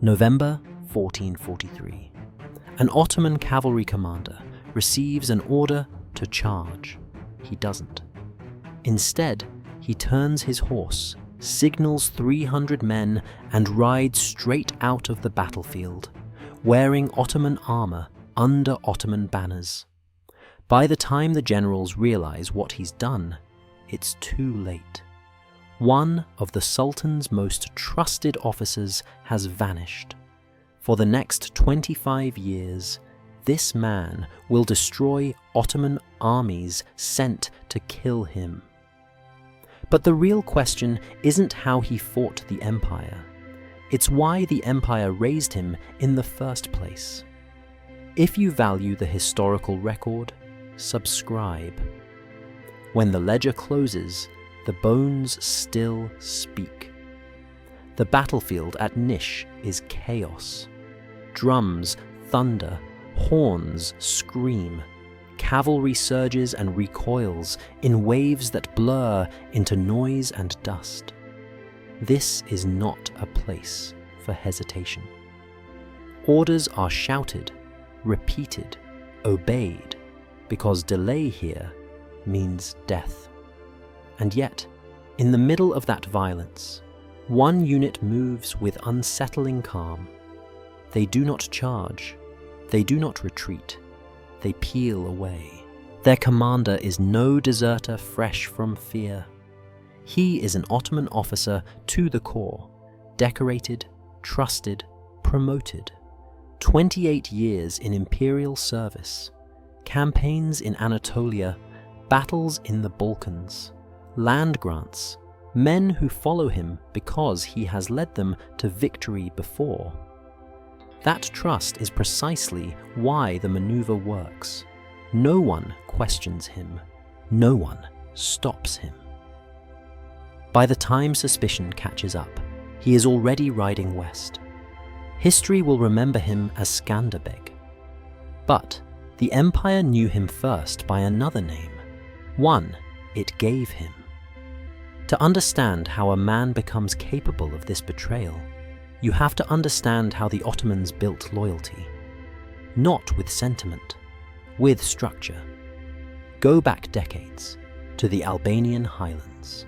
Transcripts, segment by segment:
November 1443. An Ottoman cavalry commander receives an order to charge. He doesn't. Instead, he turns his horse, signals 300 men, and rides straight out of the battlefield, wearing Ottoman armor under Ottoman banners. By the time the generals realize what he's done, it's too late. One of the Sultan's most trusted officers has vanished. For the next 25 years, this man will destroy Ottoman armies sent to kill him. But the real question isn't how he fought the empire. It's why the empire raised him in the first place. If you value the historical record, subscribe. When the ledger closes, the bones still speak. The battlefield at Nish is chaos. Drums, thunder, horns scream. Cavalry surges and recoils in waves that blur into noise and dust. This is not a place for hesitation. Orders are shouted, repeated, obeyed, because delay here means death. And yet, in the middle of that violence, one unit moves with unsettling calm. They do not charge, they do not retreat, they peel away. Their commander is no deserter fresh from fear. He is an Ottoman officer to the core, decorated, trusted, promoted. 28 years in imperial service, campaigns in Anatolia, battles in the Balkans, land grants, men who follow him because he has led them to victory before. That trust is precisely why the maneuver works. No one questions him. No one stops him. By the time suspicion catches up, he is already riding west. History will remember him as Skanderbeg. But the empire knew him first by another name, one it gave him. To understand how a man becomes capable of this betrayal, you have to understand how the Ottomans built loyalty. Not with sentiment, with structure. Go back decades to the Albanian highlands.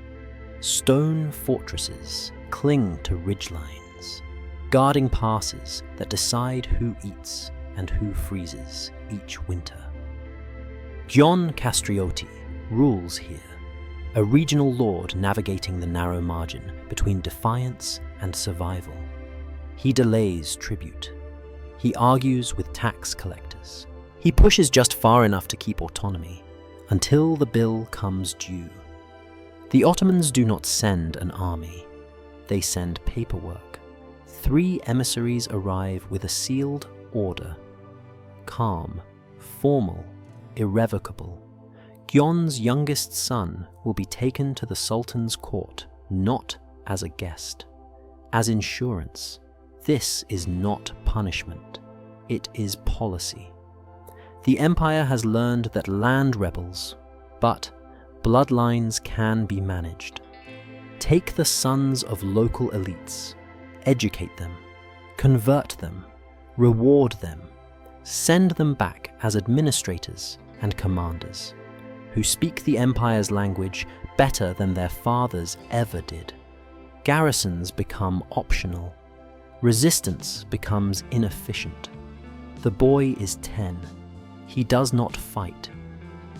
Stone fortresses cling to ridgelines, guarding passes that decide who eats and who freezes each winter. John Castrioti rules here, a regional lord navigating the narrow margin between defiance and survival. He delays tribute. He argues with tax collectors. He pushes just far enough to keep autonomy, until the bill comes due. The Ottomans do not send an army. They send paperwork. 3 emissaries arrive with a sealed order. Calm, formal, irrevocable. Gion's youngest son will be taken to the Sultan's court, not as a guest, as insurance. This is not punishment. It is policy. The empire has learned that land rebels, but bloodlines can be managed. Take the sons of local elites, educate them, convert them, reward them, send them back as administrators and commanders, who speak the empire's language better than their fathers ever did. Garrisons become optional. Resistance becomes inefficient. The boy is 10. He does not fight.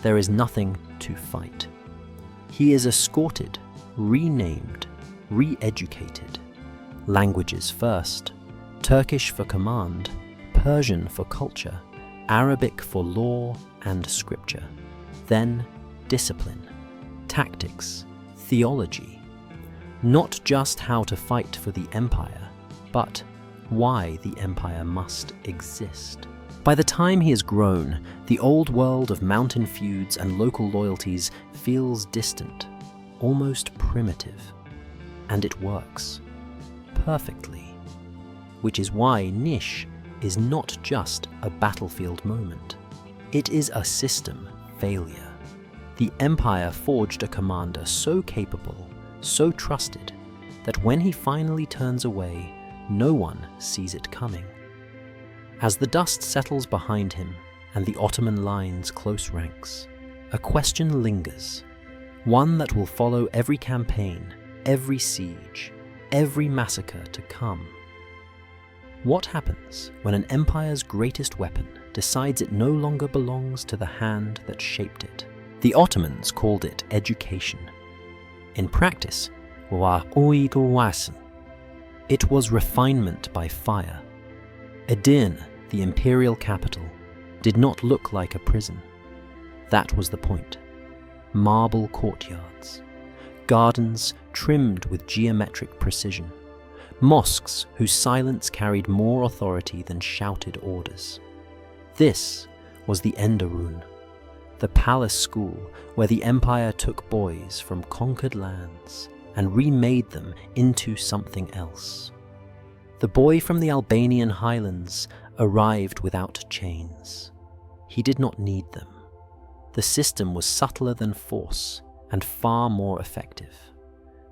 There is nothing to fight. He is escorted, renamed, re-educated. Languages first. Turkish for command, Persian for culture, Arabic for law and scripture. Then discipline, tactics, theology. Not just how to fight for the empire, but why the empire must exist. By the time he has grown, the old world of mountain feuds and local loyalties feels distant, almost primitive. And it works. Perfectly. Which is why Nish is not just a battlefield moment. It is a system failure. The empire forged a commander so capable, so trusted, that when he finally turns away, no one sees it coming. As the dust settles behind him and the Ottoman lines close ranks, a question lingers, one that will follow every campaign, every siege, every massacre to come. What happens when an empire's greatest weapon decides it no longer belongs to the hand that shaped it? The Ottomans called it education. In practice, it was refinement by fire. Edirne, the imperial capital, did not look like a prison. That was the point. Marble courtyards, gardens trimmed with geometric precision, mosques whose silence carried more authority than shouted orders. This was the Enderun, the palace school where the empire took boys from conquered lands and remade them into something else. The boy from the Albanian highlands arrived without chains. He did not need them. The system was subtler than force and far more effective.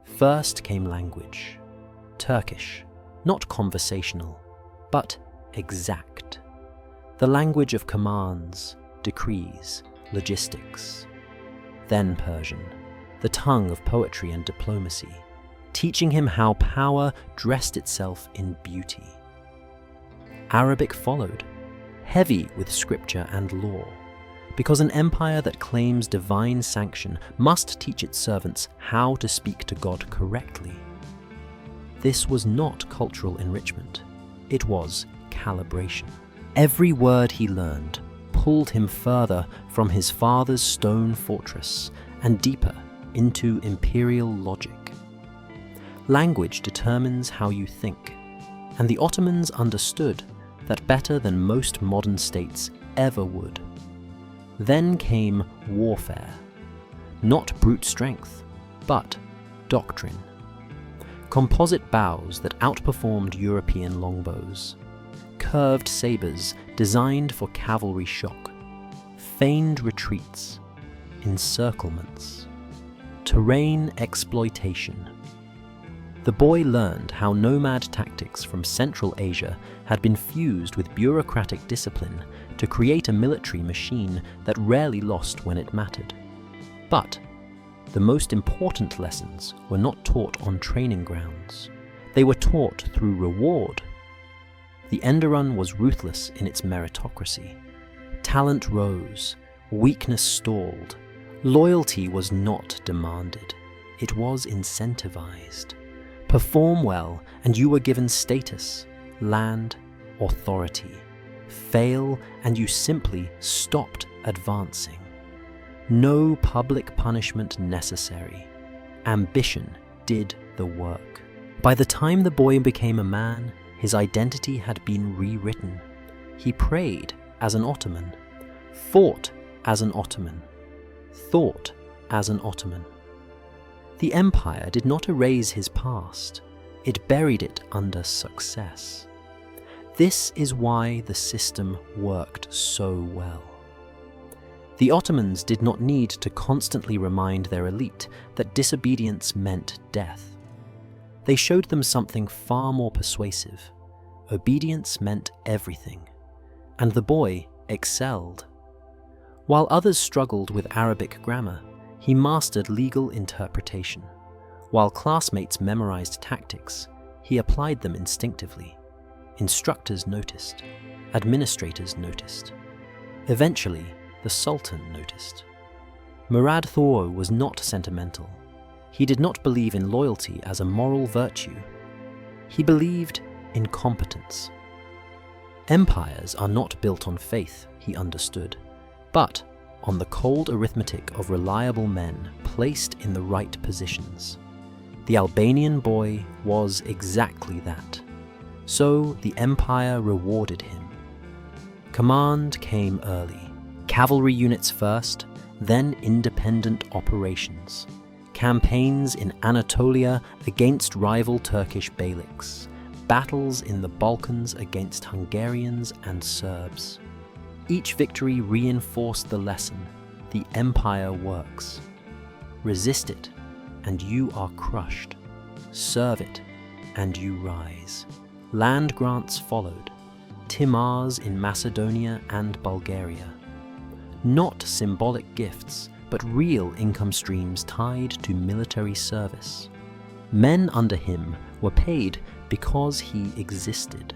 First came language. Turkish, not conversational, but exact. The language of commands, decrees, logistics. Then Persian, the tongue of poetry and diplomacy, teaching him how power dressed itself in beauty. Arabic followed, heavy with scripture and law, because an empire that claims divine sanction must teach its servants how to speak to God correctly. This was not cultural enrichment, it was calibration. Every word he learned pulled him further from his father's stone fortress and deeper into imperial logic. Language determines how you think, and the Ottomans understood that better than most modern states ever would. Then came warfare. Not brute strength, but doctrine. Composite bows that outperformed European longbows. Curved sabers designed for cavalry shock. Feigned retreats. Encirclements. Terrain exploitation. The boy learned how nomad tactics from Central Asia had been fused with bureaucratic discipline to create a military machine that rarely lost when it mattered. But the most important lessons were not taught on training grounds. They were taught through reward. The Enderun was ruthless in its meritocracy. Talent rose, weakness stalled. Loyalty was not demanded. It was incentivized. Perform well and you were given status, land, authority. Fail and you simply stopped advancing. No public punishment necessary. Ambition did the work. By the time the boy became a man, his identity had been rewritten. He prayed as an Ottoman, fought as an Ottoman, thought as an Ottoman. The empire did not erase his past, it buried it under success. This is why the system worked so well. The Ottomans did not need to constantly remind their elite that disobedience meant death. They showed them something far more persuasive. Obedience meant everything, and the boy excelled. While others struggled with Arabic grammar, he mastered legal interpretation. While classmates memorized tactics, he applied them instinctively. Instructors noticed. Administrators noticed. Eventually, the Sultan noticed. Murad Thoro was not sentimental. He did not believe in loyalty as a moral virtue. He believed in competence. Empires are not built on faith, he understood, but on the cold arithmetic of reliable men placed in the right positions. The Albanian boy was exactly that. So the empire rewarded him. Command came early. Cavalry units first, then independent operations. Campaigns in Anatolia against rival Turkish beyliks. Battles in the Balkans against Hungarians and Serbs. Each victory reinforced the lesson: the empire works. Resist it, and you are crushed. Serve it, and you rise. land grants followed, timars in Macedonia and Bulgaria. Not symbolic gifts, but real income streams tied to military service. Men under him were paid because he existed.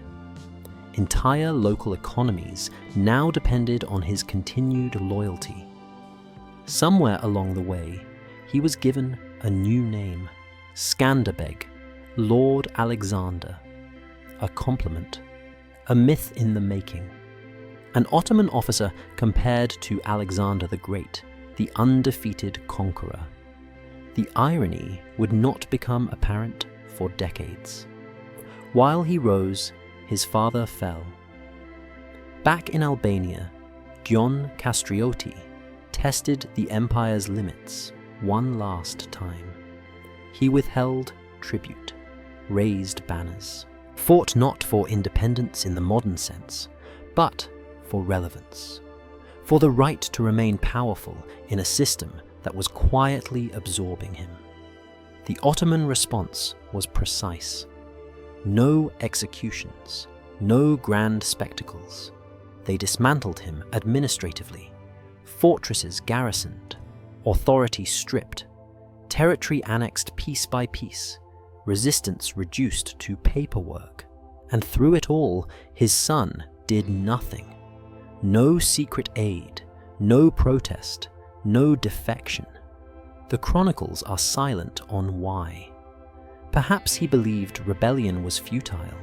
Entire local economies now depended on his continued loyalty. Somewhere along the way, he was given a new name, Skanderbeg, Lord Alexander. A compliment, a myth in the making. An Ottoman officer compared to Alexander the Great, the undefeated conqueror. The irony would not become apparent for decades. While he rose, his father fell. Back in Albania, Gjon Castrioti tested the empire's limits one last time. He withheld tribute, raised banners, fought not for independence in the modern sense, but for relevance, for the right to remain powerful in a system that was quietly absorbing him. The Ottoman response was precise. No executions, no grand spectacles. They dismantled him administratively, fortresses garrisoned, authority stripped, territory annexed piece by piece, resistance reduced to paperwork, and through it all, his son did nothing. No secret aid, no protest, no defection. The Chronicles are silent on why. Perhaps he believed rebellion was futile.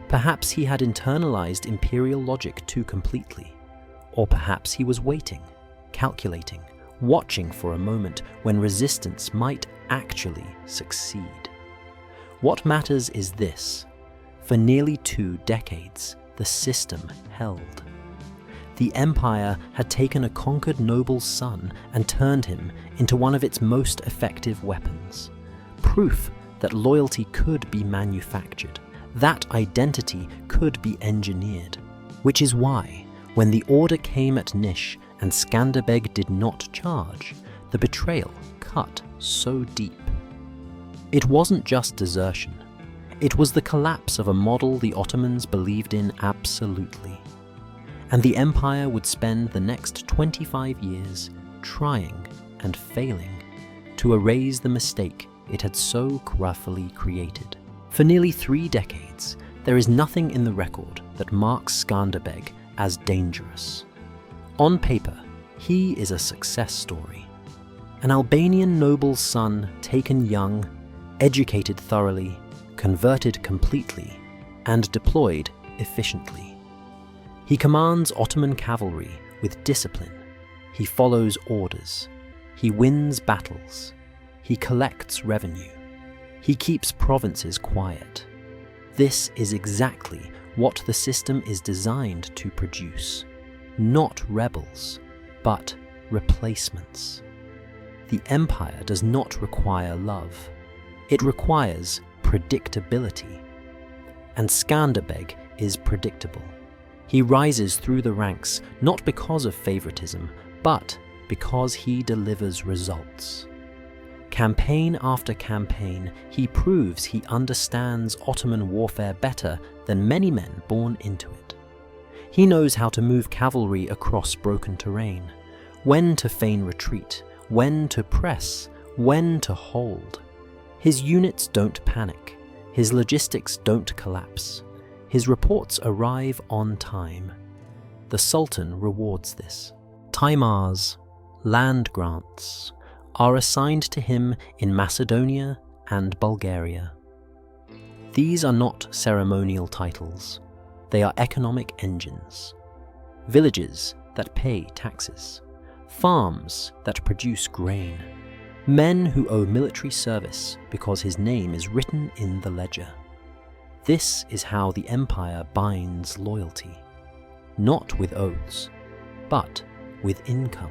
Perhaps he had internalized imperial logic too completely. Or perhaps he was waiting, calculating, watching for a moment when resistance might actually succeed. What matters is this: for nearly 2 decades, the system held. The empire had taken a conquered noble's son and turned him into one of its most effective weapons. Proof that loyalty could be manufactured, that identity could be engineered. Which is why, when the order came at Nish and Skanderbeg did not charge, the betrayal cut so deep. It wasn't just desertion. It was the collapse of a model the Ottomans believed in absolutely. And the empire would spend the next 25 years trying and failing to erase the mistake it had so cruelly created. For nearly 3 decades, there is nothing in the record that marks Skanderbeg as dangerous. On paper, he is a success story. An Albanian noble's son taken young, educated thoroughly, converted completely, and deployed efficiently. He commands Ottoman cavalry with discipline. He follows orders. He wins battles. He collects revenue. He keeps provinces quiet. This is exactly what the system is designed to produce. Not rebels, but replacements. The empire does not require love. It requires predictability. And Skanderbeg is predictable. He rises through the ranks not because of favoritism, but because he delivers results. Campaign after campaign, he proves he understands Ottoman warfare better than many men born into it. He knows how to move cavalry across broken terrain, when to feign retreat, when to press, when to hold. His units don't panic. His logistics don't collapse. His reports arrive on time. The Sultan rewards this. Timars, land grants, are assigned to him in Macedonia and Bulgaria. These are not ceremonial titles. They are economic engines. Villages that pay taxes. Farms that produce grain. Men who owe military service because his name is written in the ledger. This is how the empire binds loyalty. Not with oaths, but with income.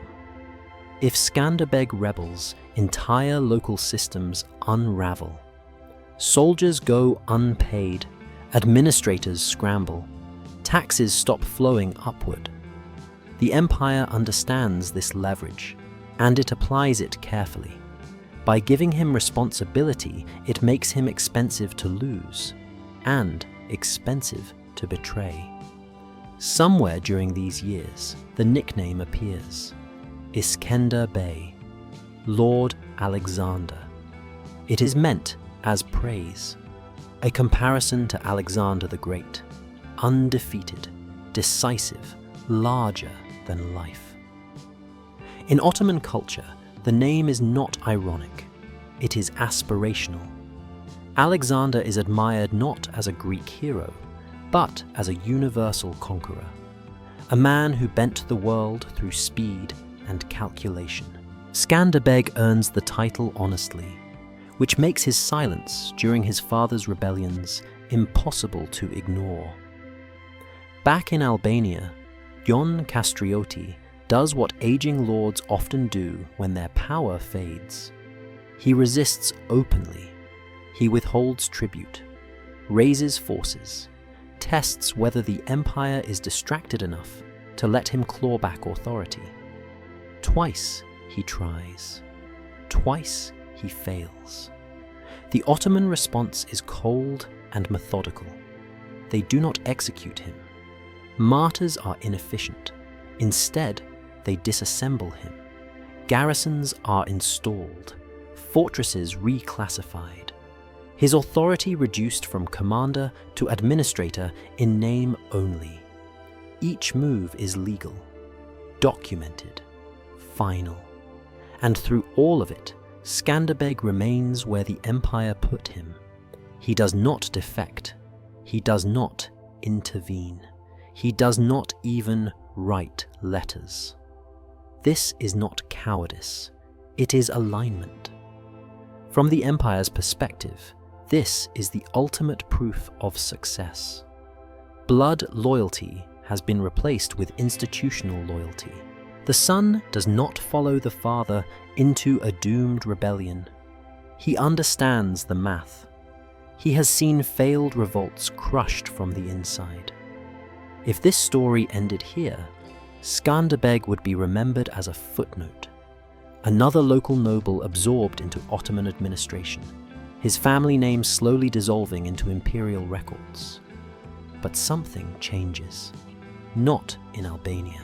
If Skanderbeg rebels, entire local systems unravel. Soldiers go unpaid, administrators scramble, taxes stop flowing upward. The empire understands this leverage, and it applies it carefully. By giving him responsibility, it makes him expensive to lose, and expensive to betray. Somewhere during these years, the nickname appears: Skanderbeg, Lord Alexander. It is meant as praise, a comparison to Alexander the Great, undefeated, decisive, larger than life. In Ottoman culture, the name is not ironic, it is aspirational. Alexander is admired not as a Greek hero, but as a universal conqueror, a man who bent the world through speed and calculation. Skanderbeg earns the title honestly, which makes his silence during his father's rebellions impossible to ignore. Back in Albania, Jon Castrioti does what aging lords often do when their power fades. He resists openly. He withholds tribute, raises forces, tests whether the empire is distracted enough to let him claw back authority. Twice he tries. Twice he fails. The Ottoman response is cold and methodical. They do not execute him. Martyrs are inefficient. Instead, they disassemble him. Garrisons are installed. Fortresses reclassified. His authority reduced from commander to administrator in name only. Each move is legal, documented, final. And through all of it, Skanderbeg remains where the empire put him. He does not defect. He does not intervene. He does not even write letters. This is not cowardice. It is alignment. From the empire's perspective, this is the ultimate proof of success. Blood loyalty has been replaced with institutional loyalty. The son does not follow the father into a doomed rebellion. He understands the math. He has seen failed revolts crushed from the inside. If this story ended here, Skanderbeg would be remembered as a footnote. Another local noble absorbed into Ottoman administration, his family name slowly dissolving into imperial records. But something changes. Not in Albania.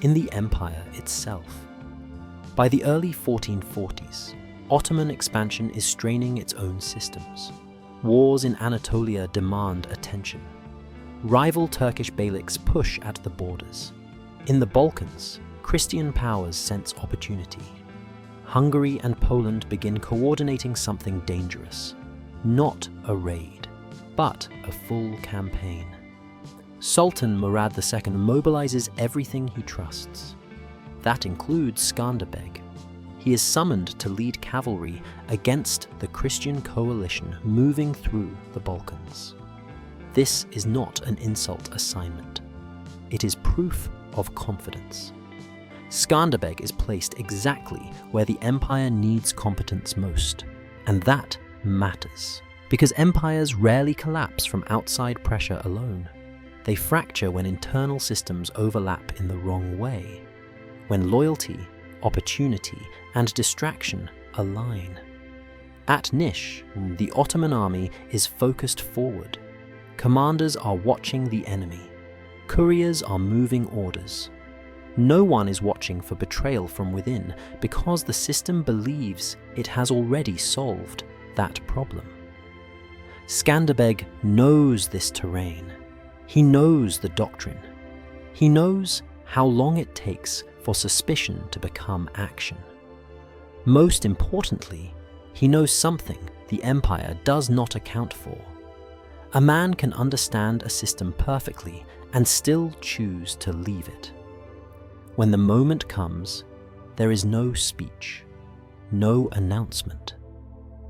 In the empire itself. By the early 1440s, Ottoman expansion is straining its own systems. Wars in Anatolia demand attention. Rival Turkish beyliks push at the borders. In the Balkans, Christian powers sense opportunity. Hungary and Poland begin coordinating something dangerous. Not a raid, but a full campaign. Sultan Murad II mobilizes everything he trusts. That includes Skanderbeg. He is summoned to lead cavalry against the Christian coalition moving through the Balkans. This is not an insult assignment. It is proof of confidence. Skanderbeg is placed exactly where the empire needs competence most, and that matters, because empires rarely collapse from outside pressure alone. They fracture when internal systems overlap in the wrong way, when loyalty, opportunity, and distraction align. At Nish, the Ottoman army is focused forward. Commanders are watching the enemy. Couriers are moving orders. No one is watching for betrayal from within because the system believes it has already solved that problem. Skanderbeg knows this terrain. He knows the doctrine. He knows how long it takes for suspicion to become action. Most importantly, he knows something the empire does not account for. A man can understand a system perfectly and still choose to leave it. When the moment comes, there is no speech, no announcement,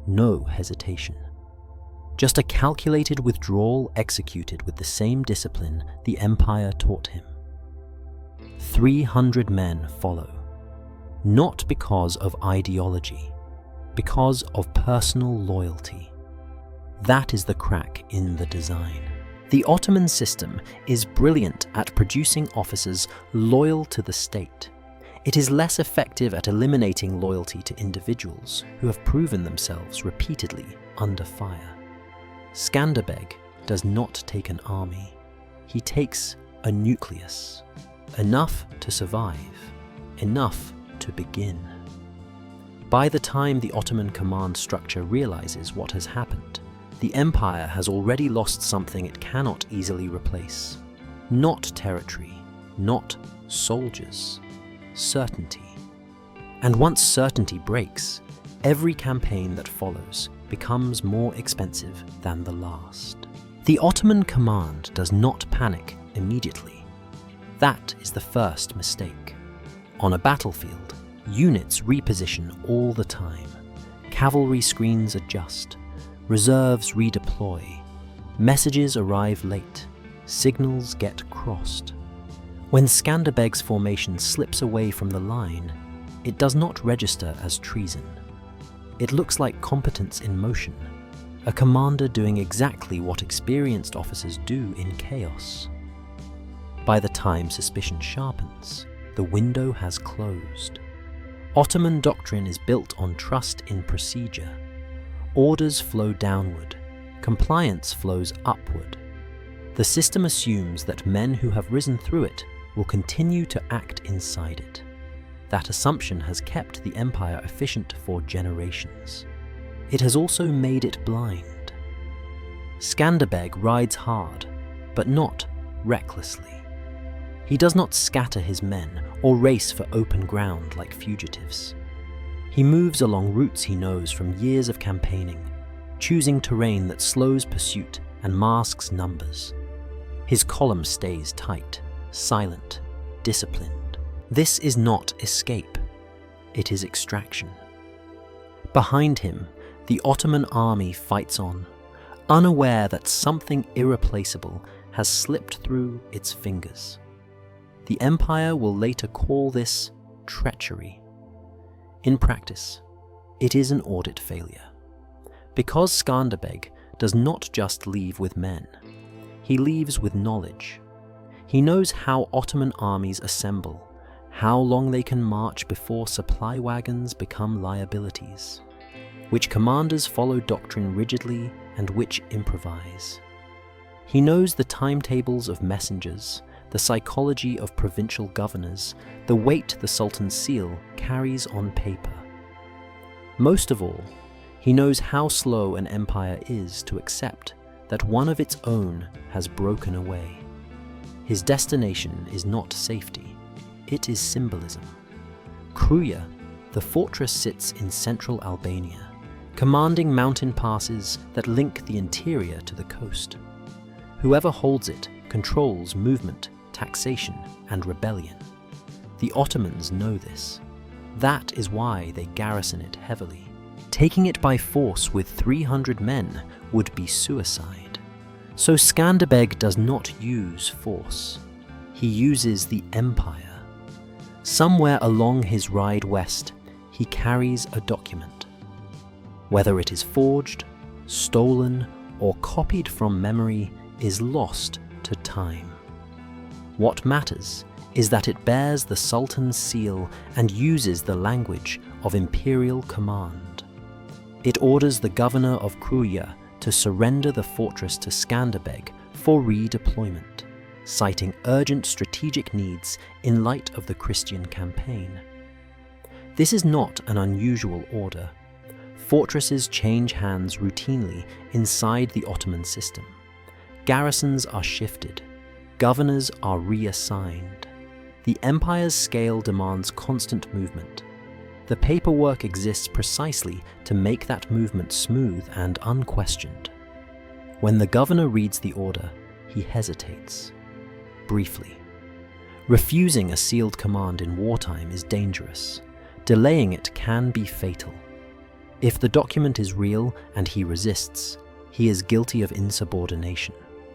no hesitation. Just a calculated withdrawal executed with the same discipline the empire taught him. 300 men follow, not because of ideology, because of personal loyalty. That is the crack in the design. The Ottoman system is brilliant at producing officers loyal to the state. It is less effective at eliminating loyalty to individuals who have proven themselves repeatedly under fire. Skanderbeg does not take an army. He takes a nucleus, enough to survive, enough to begin. By the time the Ottoman command structure realizes what has happened, the empire has already lost something it cannot easily replace. Not territory, not soldiers, certainty. And once certainty breaks, every campaign that follows becomes more expensive than the last. The Ottoman command does not panic immediately. That is the first mistake. On a battlefield, units reposition all the time. Cavalry screens adjust. Reserves redeploy. Messages arrive late. Signals get crossed. When Skanderbeg's formation slips away from the line, it does not register as treason. It looks like competence in motion, a commander doing exactly what experienced officers do in chaos. By the time suspicion sharpens, the window has closed. Ottoman doctrine is built on trust in procedure. Orders flow downward, compliance flows upward. The system assumes that men who have risen through it will continue to act inside it. That assumption has kept the empire efficient for generations. It has also made it blind. Skanderbeg rides hard, but not recklessly. He does not scatter his men or race for open ground like fugitives. He moves along routes he knows from years of campaigning, choosing terrain that slows pursuit and masks numbers. His column stays tight, silent, disciplined. This is not escape, it is extraction. Behind him, the Ottoman army fights on, unaware that something irreplaceable has slipped through its fingers. The empire will later call this treachery. In practice, it is an audit failure. Because Skanderbeg does not just leave with men, he leaves with knowledge. He knows how Ottoman armies assemble, how long they can march before supply wagons become liabilities, which commanders follow doctrine rigidly and which improvise. He knows the timetables of messengers, the psychology of provincial governors, the weight the Sultan's seal carries on paper. Most of all, he knows how slow an empire is to accept that one of its own has broken away. His destination is not safety, it is symbolism. Kruja, the fortress, sits in central Albania, commanding mountain passes that link the interior to the coast. Whoever holds it controls movement, taxation, and rebellion. The Ottomans know this. That is why they garrison it heavily. Taking it by force with 300 men would be suicide. So Skanderbeg does not use force. He uses the empire. Somewhere along his ride west, he carries a document. Whether it is forged, stolen, or copied from memory is lost to time. What matters is that it bears the Sultan's seal and uses the language of imperial command. It orders the governor of Kruja to surrender the fortress to Skanderbeg for redeployment, citing urgent strategic needs in light of the Christian campaign. This is not an unusual order. Fortresses change hands routinely inside the Ottoman system. Garrisons are shifted. Governors are reassigned. The empire's scale demands constant movement. The paperwork exists precisely to make that movement smooth and unquestioned. When the governor reads the order, he hesitates. Briefly. Refusing a sealed command in wartime is dangerous. Delaying it can be fatal. If the document is real and he resists, he is guilty of insubordination.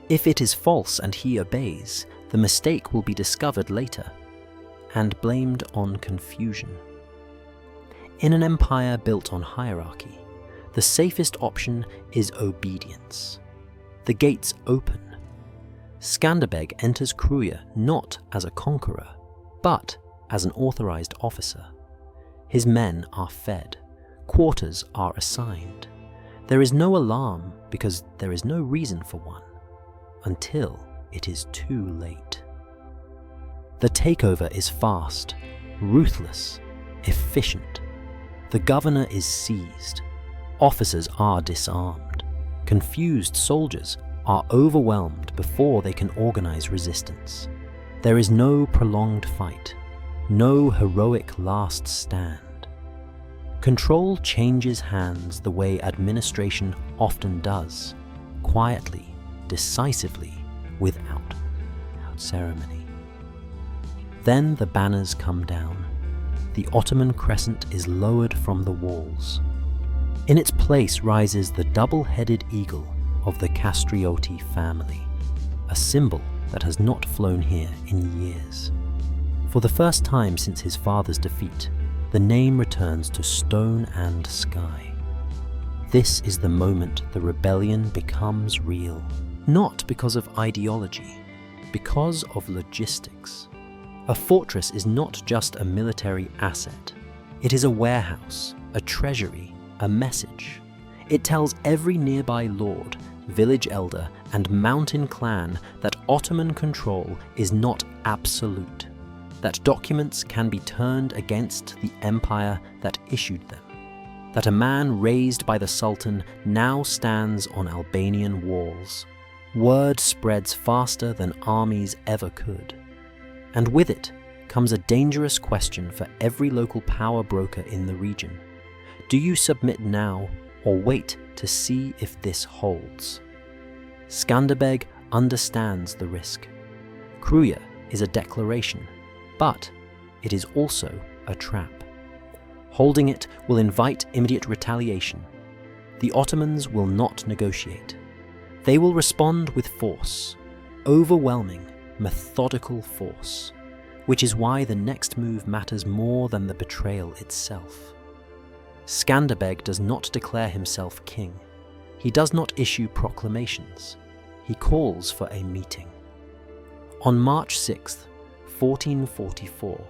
If it is false and he obeys, the mistake will be discovered later and blamed on confusion. In an empire built on hierarchy, the safest option is obedience. The gates open. Skanderbeg enters Kruja not as a conqueror, but as an authorized officer. His men are fed. Quarters are assigned. There is no alarm because there is no reason for one. until it is too late. The takeover is fast, ruthless, efficient. The governor is seized. Officers are disarmed. Confused soldiers are overwhelmed before they can organize resistance. There is no prolonged fight, no heroic last stand. Control changes hands the way administration often does, quietly, decisively, without ceremony. Then the banners come down. The Ottoman crescent is lowered from the walls. In its place rises the double-headed eagle of the Castrioti family, a symbol that has not flown here in years. For the first time since his father's defeat, the name returns to stone and sky. This is the moment the rebellion becomes real, not because of ideology, because of logistics. A fortress is not just a military asset. It is a warehouse, a treasury, a message. It tells every nearby lord, village elder, and mountain clan that Ottoman control is not absolute, that documents can be turned against the empire that issued them, that a man raised by the Sultan now stands on Albanian walls. Word spreads faster than armies ever could. And with it comes a dangerous question for every local power broker in the region. Do you submit now or wait to see if this holds? Skanderbeg understands the risk. Kruja is a declaration, but it is also a trap. Holding it will invite immediate retaliation. The Ottomans will not negotiate. They will respond with force, overwhelming, methodical force, which is why the next move matters more than the betrayal itself. Skanderbeg does not declare himself king. He does not issue proclamations. He calls for a meeting. On March 6th, 1444,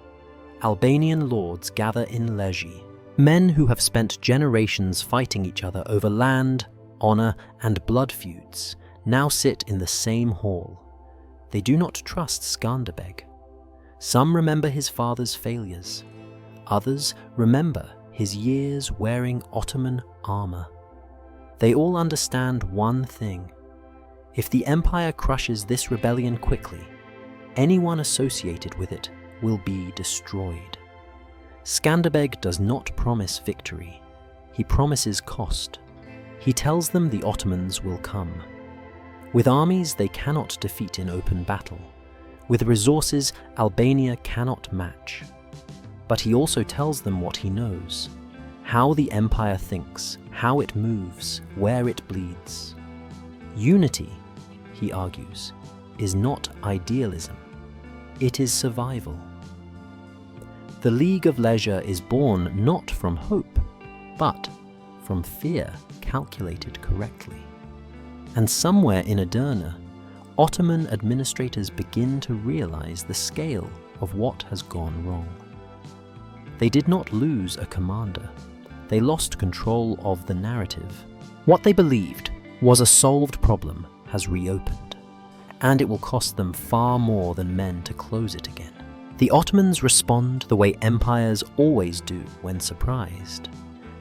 Albanian lords gather in Lezhë. Men who have spent generations fighting each other over land, honor, and blood feuds now sit in the same hall. They do not trust Skanderbeg. Some remember his father's failures. Others remember his years wearing Ottoman armor. They all understand one thing. If the empire crushes this rebellion quickly, anyone associated with it will be destroyed. Skanderbeg does not promise victory. He promises cost. He tells them the Ottomans will come. With armies they cannot defeat in open battle. With resources Albania cannot match. But he also tells them what he knows, how the empire thinks, how it moves, where it bleeds. Unity, he argues, is not idealism. It is survival. The League of Lezhë is born not from hope, but from fear calculated correctly. And somewhere in Edirne, Ottoman administrators begin to realize the scale of what has gone wrong. They did not lose a commander. They lost control of the narrative. What they believed was a solved problem has reopened, and it will cost them far more than men to close it again. The Ottomans respond the way empires always do when surprised.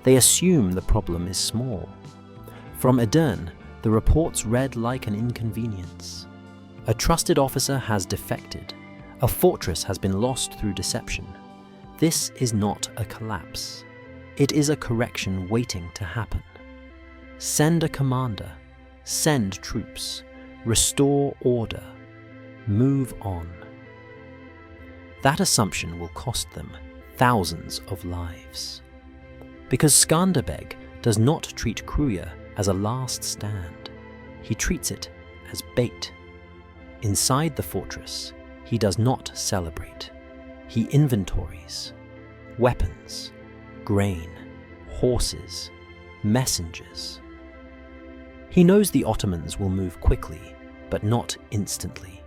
They assume the problem is small. From Edirne, the reports read like an inconvenience. A trusted officer has defected. A fortress has been lost through deception. This is not a collapse. It is a correction waiting to happen. Send a commander. Send troops. Restore order. Move on. That assumption will cost them thousands of lives. Because Skanderbeg does not treat Kruja as a last stand. He treats it as bait. Inside the fortress, he does not celebrate. He inventories weapons, grain, horses, messengers. He knows the Ottomans will move quickly, but not instantly.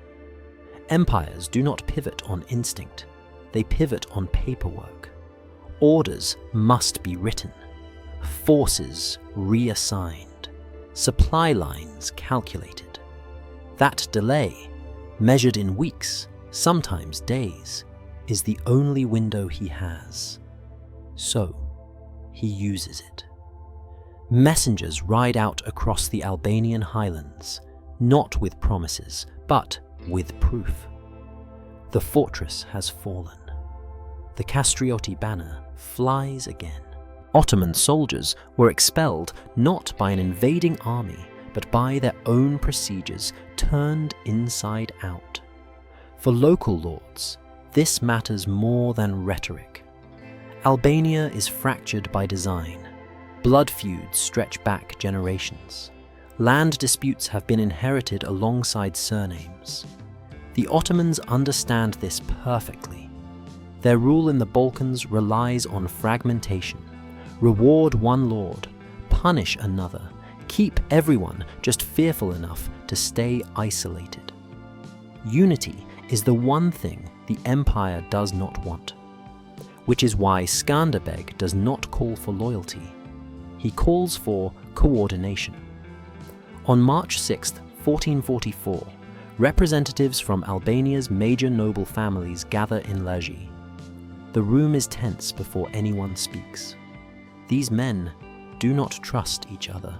Empires do not pivot on instinct. They pivot on paperwork. Orders must be written. Forces reassigned, supply lines calculated. That delay, measured in weeks, sometimes days, is the only window he has. So, he uses it. Messengers ride out across the Albanian highlands, not with promises, but with proof. The fortress has fallen. The Castrioti banner flies again. Ottoman soldiers were expelled not by an invading army, but by their own procedures turned inside out. For local lords, this matters more than rhetoric. Albania is fractured by design. Blood feuds stretch back generations. Land disputes have been inherited alongside surnames. The Ottomans understand this perfectly. Their rule in the Balkans relies on fragmentation. Reward one lord, punish another, keep everyone just fearful enough to stay isolated. Unity is the one thing the empire does not want, which is why Skanderbeg does not call for loyalty. He calls for coordination. On March 6, 1444, representatives from Albania's major noble families gather in Lezhë. The room is tense before anyone speaks. These men do not trust each other.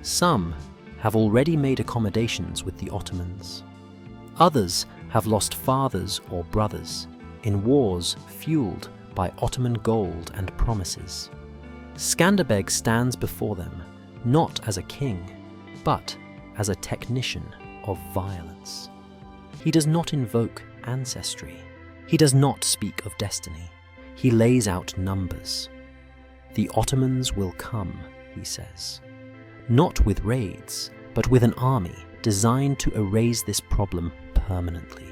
Some have already made accommodations with the Ottomans. Others have lost fathers or brothers in wars fueled by Ottoman gold and promises. Skanderbeg stands before them not as a king, but as a technician of violence. He does not invoke ancestry. He does not speak of destiny. He lays out numbers. The Ottomans will come, he says, not with raids, but with an army designed to erase this problem permanently.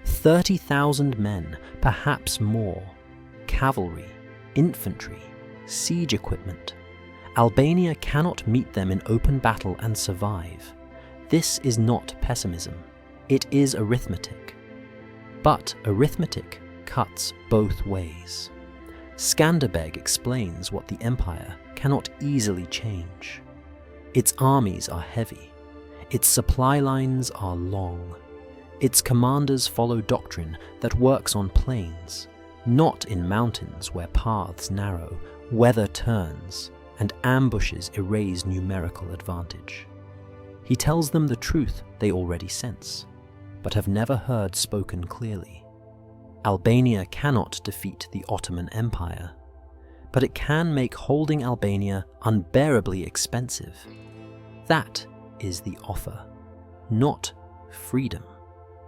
30,000 men, perhaps more, cavalry, infantry, siege equipment. Albania cannot meet them in open battle and survive. This is not pessimism, it is arithmetic. But arithmetic cuts both ways. Skanderbeg explains what the empire cannot easily change. Its armies are heavy, its supply lines are long, its commanders follow doctrine that works on plains, not in mountains where paths narrow, weather turns, and ambushes erase numerical advantage. He tells them the truth they already sense, but have never heard spoken clearly. Albania cannot defeat the Ottoman Empire, but it can make holding Albania unbearably expensive. That is the offer, not freedom,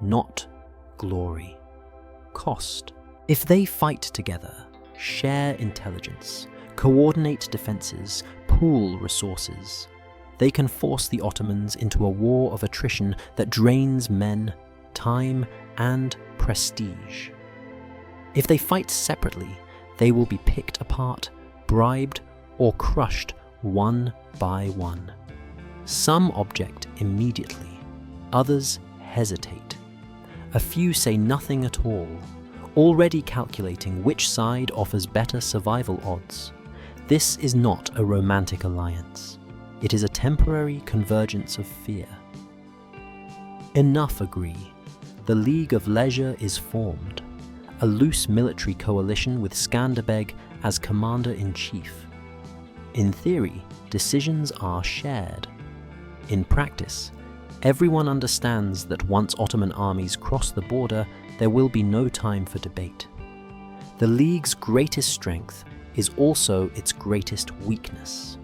not glory. Cost. If they fight together, share intelligence, coordinate defenses, pool resources, they can force the Ottomans into a war of attrition that drains men, time, and prestige. If they fight separately, they will be picked apart, bribed, or crushed one by one. Some object immediately, others hesitate. A few say nothing at all, already calculating which side offers better survival odds. This is not a romantic alliance. It is a temporary convergence of fear. Enough agree. The League of Leisure is formed, a loose military coalition with Skanderbeg as commander-in-chief. In theory, decisions are shared. In practice, everyone understands that once Ottoman armies cross the border, there will be no time for debate. The League's greatest strength is also its greatest weakness.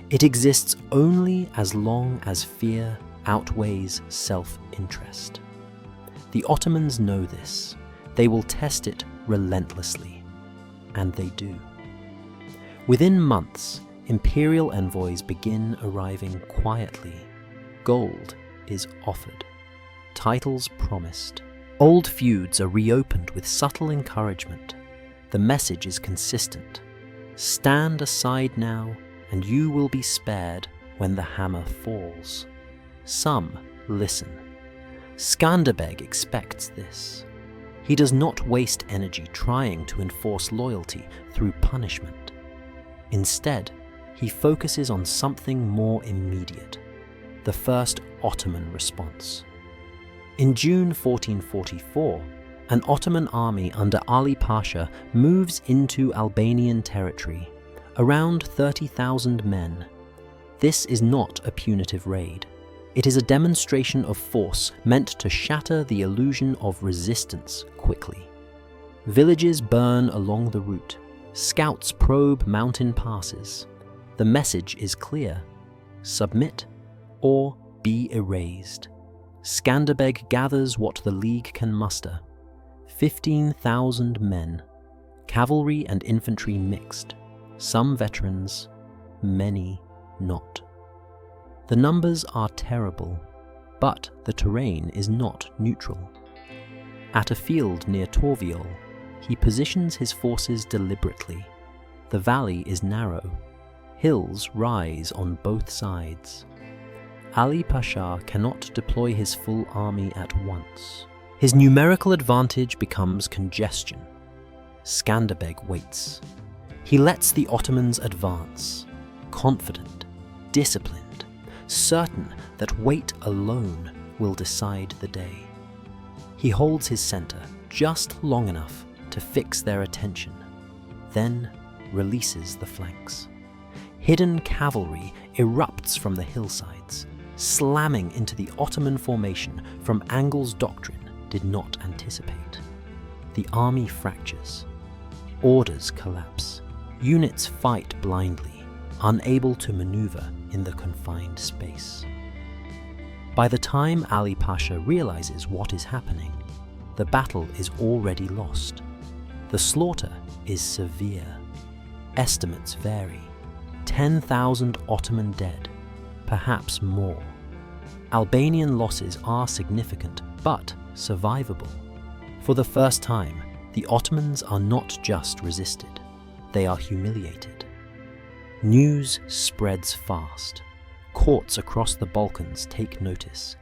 It exists only as long as fear outweighs self-interest. The Ottomans know this. They will test it relentlessly. And they do. Within months, imperial envoys begin arriving quietly. Gold is offered. Titles promised. Old feuds are reopened with subtle encouragement. The message is consistent. Stand aside now, and you will be spared when the hammer falls. Some listen. Skanderbeg expects this. He does not waste energy trying to enforce loyalty through punishment. Instead, he focuses on something more immediate: the first Ottoman response. In June 1444, an Ottoman army under Ali Pasha moves into Albanian territory, around 30,000 men. This is not a punitive raid. It is a demonstration of force meant to shatter the illusion of resistance quickly. Villages burn along the route. Scouts probe mountain passes. The message is clear: submit or be erased. Skanderbeg gathers what the League can muster: 15,000 men, cavalry and infantry mixed, some veterans, many not. The numbers are terrible, but the terrain is not neutral. At a field near Torviol, he positions his forces deliberately. The valley is narrow. Hills rise on both sides. Ali Pasha cannot deploy his full army at once. His numerical advantage becomes congestion. Skanderbeg waits. He lets the Ottomans advance, confident, disciplined, certain that weight alone will decide the day. He holds his center just long enough to fix their attention, then releases the flanks. Hidden cavalry erupts from the hillsides, slamming into the Ottoman formation from angles doctrine did not anticipate. The army fractures. Orders collapse. Units fight blindly, unable to maneuver in the confined space. By the time Ali Pasha realizes what is happening, the battle is already lost. The slaughter is severe. Estimates vary. 10,000 Ottoman dead, perhaps more. Albanian losses are significant, but survivable. For the first time, the Ottomans are not just resisted, they are humiliated. News spreads fast. Courts across the Balkans take notice.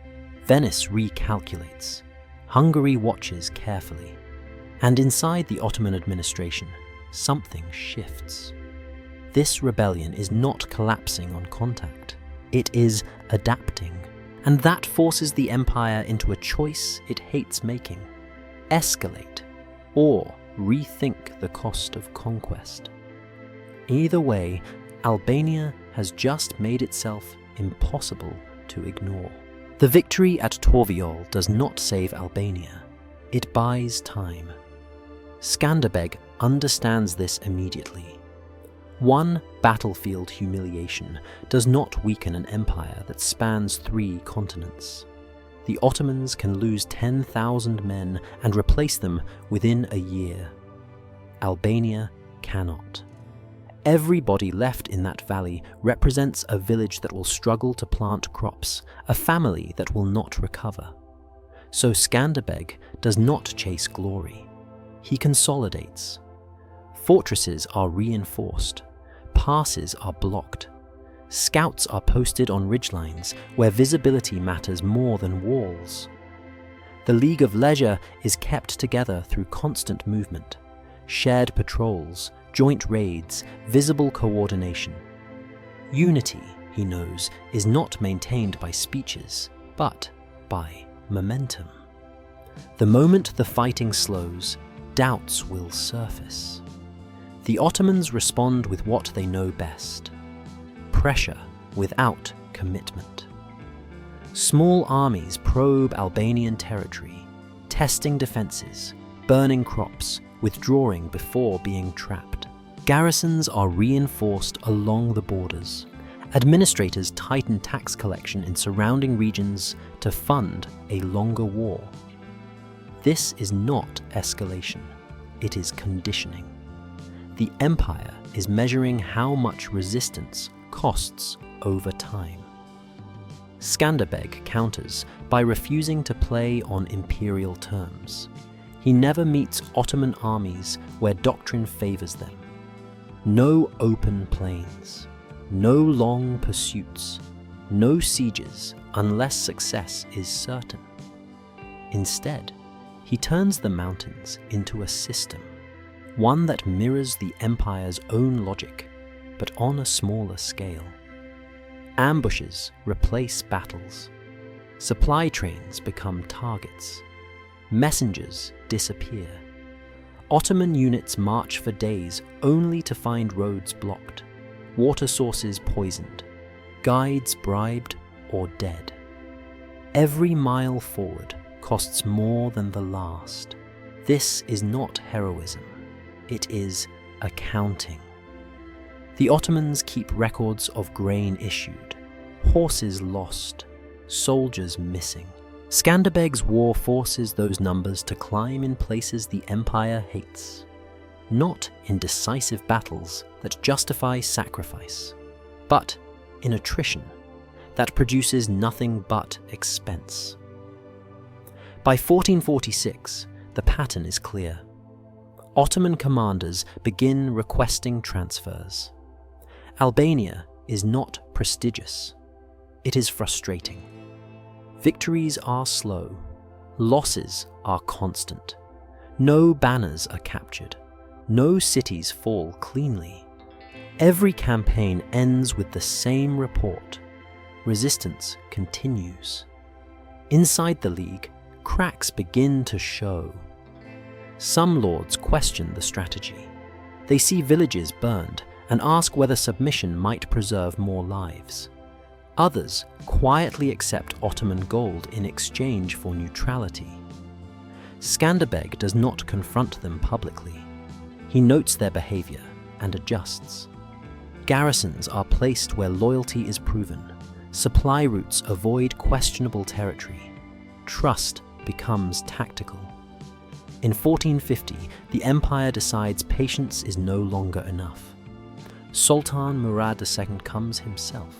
Venice recalculates. Hungary watches carefully. And inside the Ottoman administration, something shifts. This rebellion is not collapsing on contact. It is adapting. And that forces the empire into a choice it hates making: escalate or rethink the cost of conquest. Either way, Albania has just made itself impossible to ignore. The victory at Torviol does not save Albania. It buys time. Skanderbeg understands this immediately. One battlefield humiliation does not weaken an empire that spans 3 continents. The Ottomans can lose 10,000 men and replace them within a year. Albania cannot. Everybody left in that valley represents a village that will struggle to plant crops, a family that will not recover. So Skanderbeg does not chase glory. He consolidates. Fortresses are reinforced. Passes are blocked. Scouts are posted on ridgelines where visibility matters more than walls. The League of Leisure is kept together through constant movement, shared patrols, joint raids, visible coordination. Unity, he knows, is not maintained by speeches, but by momentum. The moment the fighting slows, doubts will surface. The Ottomans respond with what they know best: pressure without commitment. Small armies probe Albanian territory, testing defenses, burning crops, withdrawing before being trapped. Garrisons are reinforced along the borders. Administrators tighten tax collection in surrounding regions to fund a longer war. This is not escalation, it is conditioning. The empire is measuring how much resistance costs over time. Skanderbeg counters by refusing to play on imperial terms. He never meets Ottoman armies where doctrine favors them. No open plains, no long pursuits, no sieges unless success is certain. Instead, he turns the mountains into a system, one that mirrors the empire's own logic, but on a smaller scale. Ambushes replace battles. Supply trains become targets. Messengers disappear. Ottoman units march for days only to find roads blocked, water sources poisoned, guides bribed or dead. Every mile forward costs more than the last. This is not heroism, it is accounting. The Ottomans keep records of grain issued, horses lost, soldiers missing. Skanderbeg's war forces those numbers to climb in places the empire hates, not in decisive battles that justify sacrifice, but in attrition that produces nothing but expense. By 1446, the pattern is clear. Ottoman commanders begin requesting transfers. Albania is not prestigious, it is frustrating. Victories are slow, losses are constant. No banners are captured, no cities fall cleanly. Every campaign ends with the same report. Resistance continues. Inside the League, cracks begin to show. Some lords question the strategy. They see villages burned and ask whether submission might preserve more lives. Others quietly accept Ottoman gold in exchange for neutrality. Skanderbeg does not confront them publicly. He notes their behavior and adjusts. Garrisons are placed where loyalty is proven. Supply routes avoid questionable territory. Trust becomes tactical. In 1450, the empire decides patience is no longer enough. Sultan Murad II comes himself.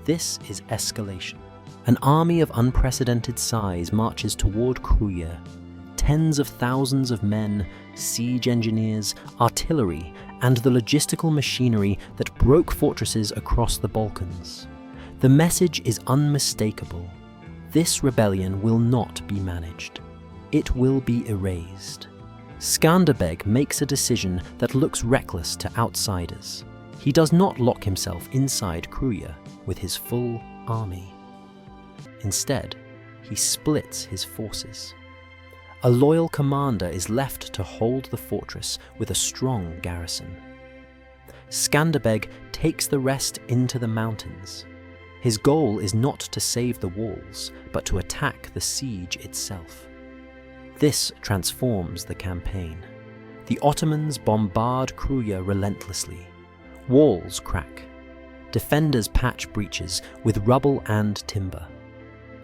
This is escalation. An army of unprecedented size marches toward Kruya. Tens of thousands of men, siege engineers, artillery, and the logistical machinery that broke fortresses across the Balkans. The message is unmistakable. This rebellion will not be managed. It will be erased. Skanderbeg makes a decision that looks reckless to outsiders. He does not lock himself inside Kruya with his full army. Instead, he splits his forces. A loyal commander is left to hold the fortress with a strong garrison. Skanderbeg takes the rest into the mountains. His goal is not to save the walls, but to attack the siege itself. This transforms the campaign. The Ottomans bombard Kruya relentlessly. Walls crack. Defenders patch breaches with rubble and timber.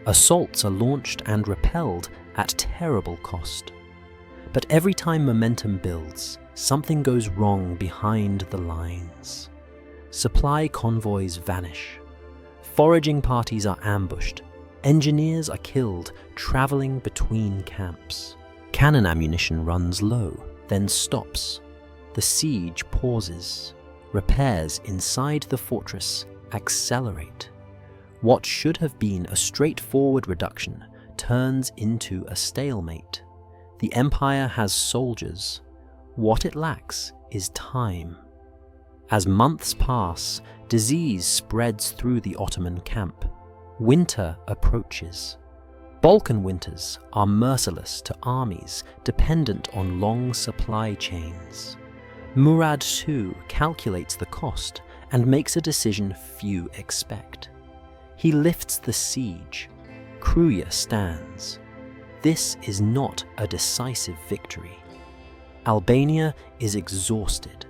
Assaults are launched and repelled at terrible cost. But every time momentum builds, something goes wrong behind the lines. Supply convoys vanish. Foraging parties are ambushed. Engineers are killed traveling between camps. Cannon ammunition runs low, then stops. The siege pauses. Repairs inside the fortress accelerate. What should have been a straightforward reduction turns into a stalemate. The empire has soldiers. What it lacks is time. As months pass, disease spreads through the Ottoman camp. Winter approaches. Balkan winters are merciless to armies dependent on long supply chains. Murad II calculates the cost and makes a decision few expect. He lifts the siege. Kruya stands. This is not a decisive victory. Albania is exhausted.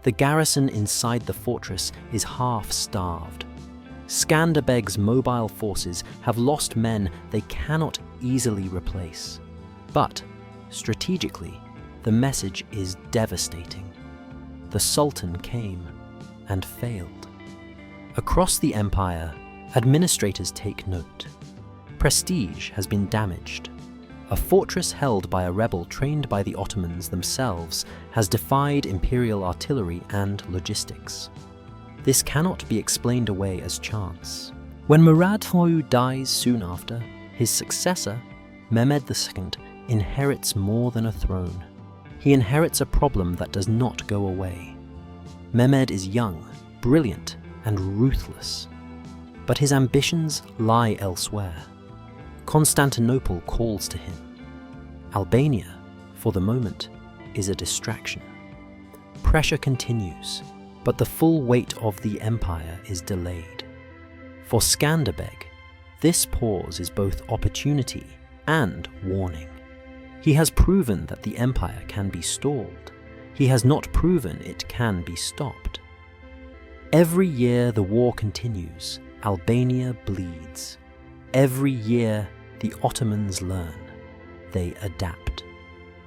The garrison inside the fortress is half-starved. Skanderbeg's mobile forces have lost men they cannot easily replace. But, strategically, the message is devastating. The Sultan came and failed. Across the empire, administrators take note. Prestige has been damaged. A fortress held by a rebel trained by the Ottomans themselves has defied imperial artillery and logistics. This cannot be explained away as chance. When Murad II dies soon after, his successor, Mehmed II, inherits more than a throne. He inherits a problem that does not go away. Mehmed is young, brilliant, and ruthless. But his ambitions lie elsewhere. Constantinople calls to him. Albania, for the moment, is a distraction. Pressure continues, but the full weight of the empire is delayed. For Skanderbeg, this pause is both opportunity and warning. He has proven that the empire can be stalled. He has not proven it can be stopped. Every year the war continues, Albania bleeds. Every year the Ottomans learn. They adapt.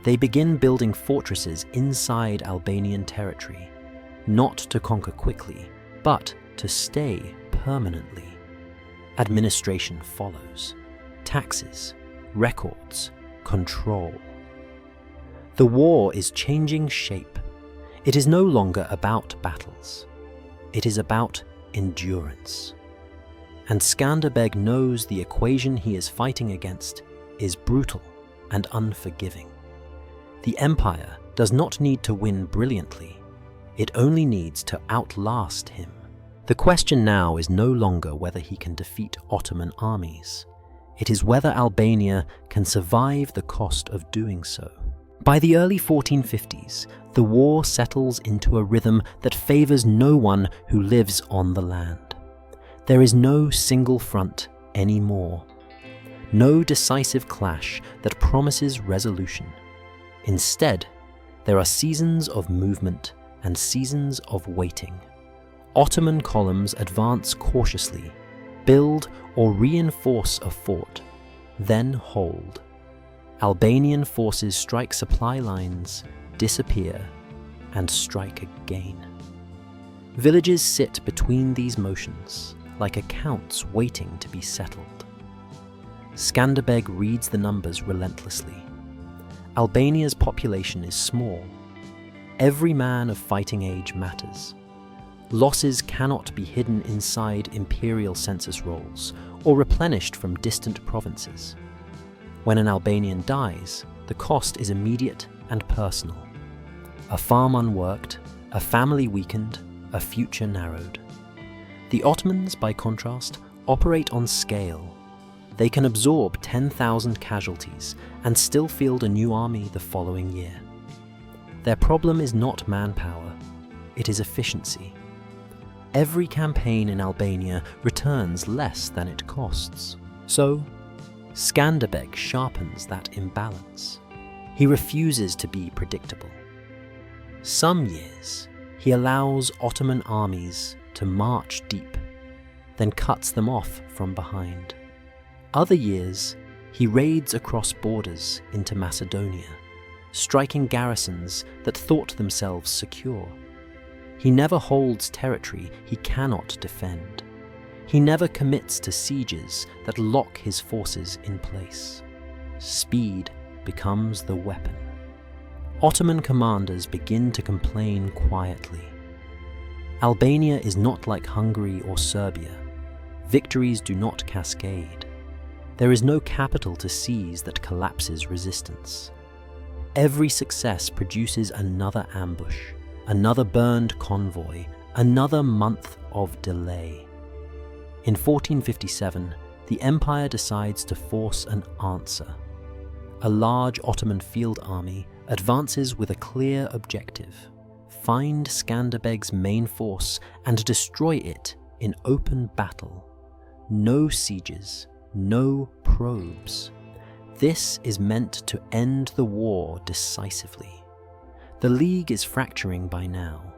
They begin building fortresses inside Albanian territory, not to conquer quickly, but to stay permanently. Administration follows. Taxes, records, control. The war is changing shape. It is no longer about battles. It is about endurance. And Skanderbeg knows the equation he is fighting against is brutal and unforgiving. The empire does not need to win brilliantly. It only needs to outlast him. The question now is no longer whether he can defeat Ottoman armies. It is whether Albania can survive the cost of doing so. By the early 1450s, the war settles into a rhythm that favors no one who lives on the land. There is no single front anymore. No decisive clash that promises resolution. Instead, there are seasons of movement and seasons of waiting. Ottoman columns advance cautiously, build or reinforce a fort, then hold. Albanian forces strike supply lines, disappear, and strike again. Villages sit between these motions, like accounts waiting to be settled. Skanderbeg reads the numbers relentlessly. Albania's population is small. Every man of fighting age matters. Losses cannot be hidden inside imperial census rolls or replenished from distant provinces. When an Albanian dies, the cost is immediate and personal. A farm unworked, a family weakened, a future narrowed. The Ottomans, by contrast, operate on scale. They can absorb 10,000 casualties and still field a new army the following year. Their problem is not manpower, it is efficiency. Every campaign in Albania returns less than it costs. So, Skanderbeg sharpens that imbalance. He refuses to be predictable. Some years, he allows Ottoman armies to march deep, then cuts them off from behind. Other years, he raids across borders into Macedonia, striking garrisons that thought themselves secure. He never holds territory he cannot defend. He never commits to sieges that lock his forces in place. Speed becomes the weapon. Ottoman commanders begin to complain quietly. Albania is not like Hungary or Serbia. Victories do not cascade. There is no capital to seize that collapses resistance. Every success produces another ambush, another burned convoy, another month of delay. In 1457, the empire decides to force an answer. A large Ottoman field army advances with a clear objective: find Skanderbeg's main force and destroy it in open battle. No sieges, no probes. This is meant to end the war decisively. The League is fracturing by now.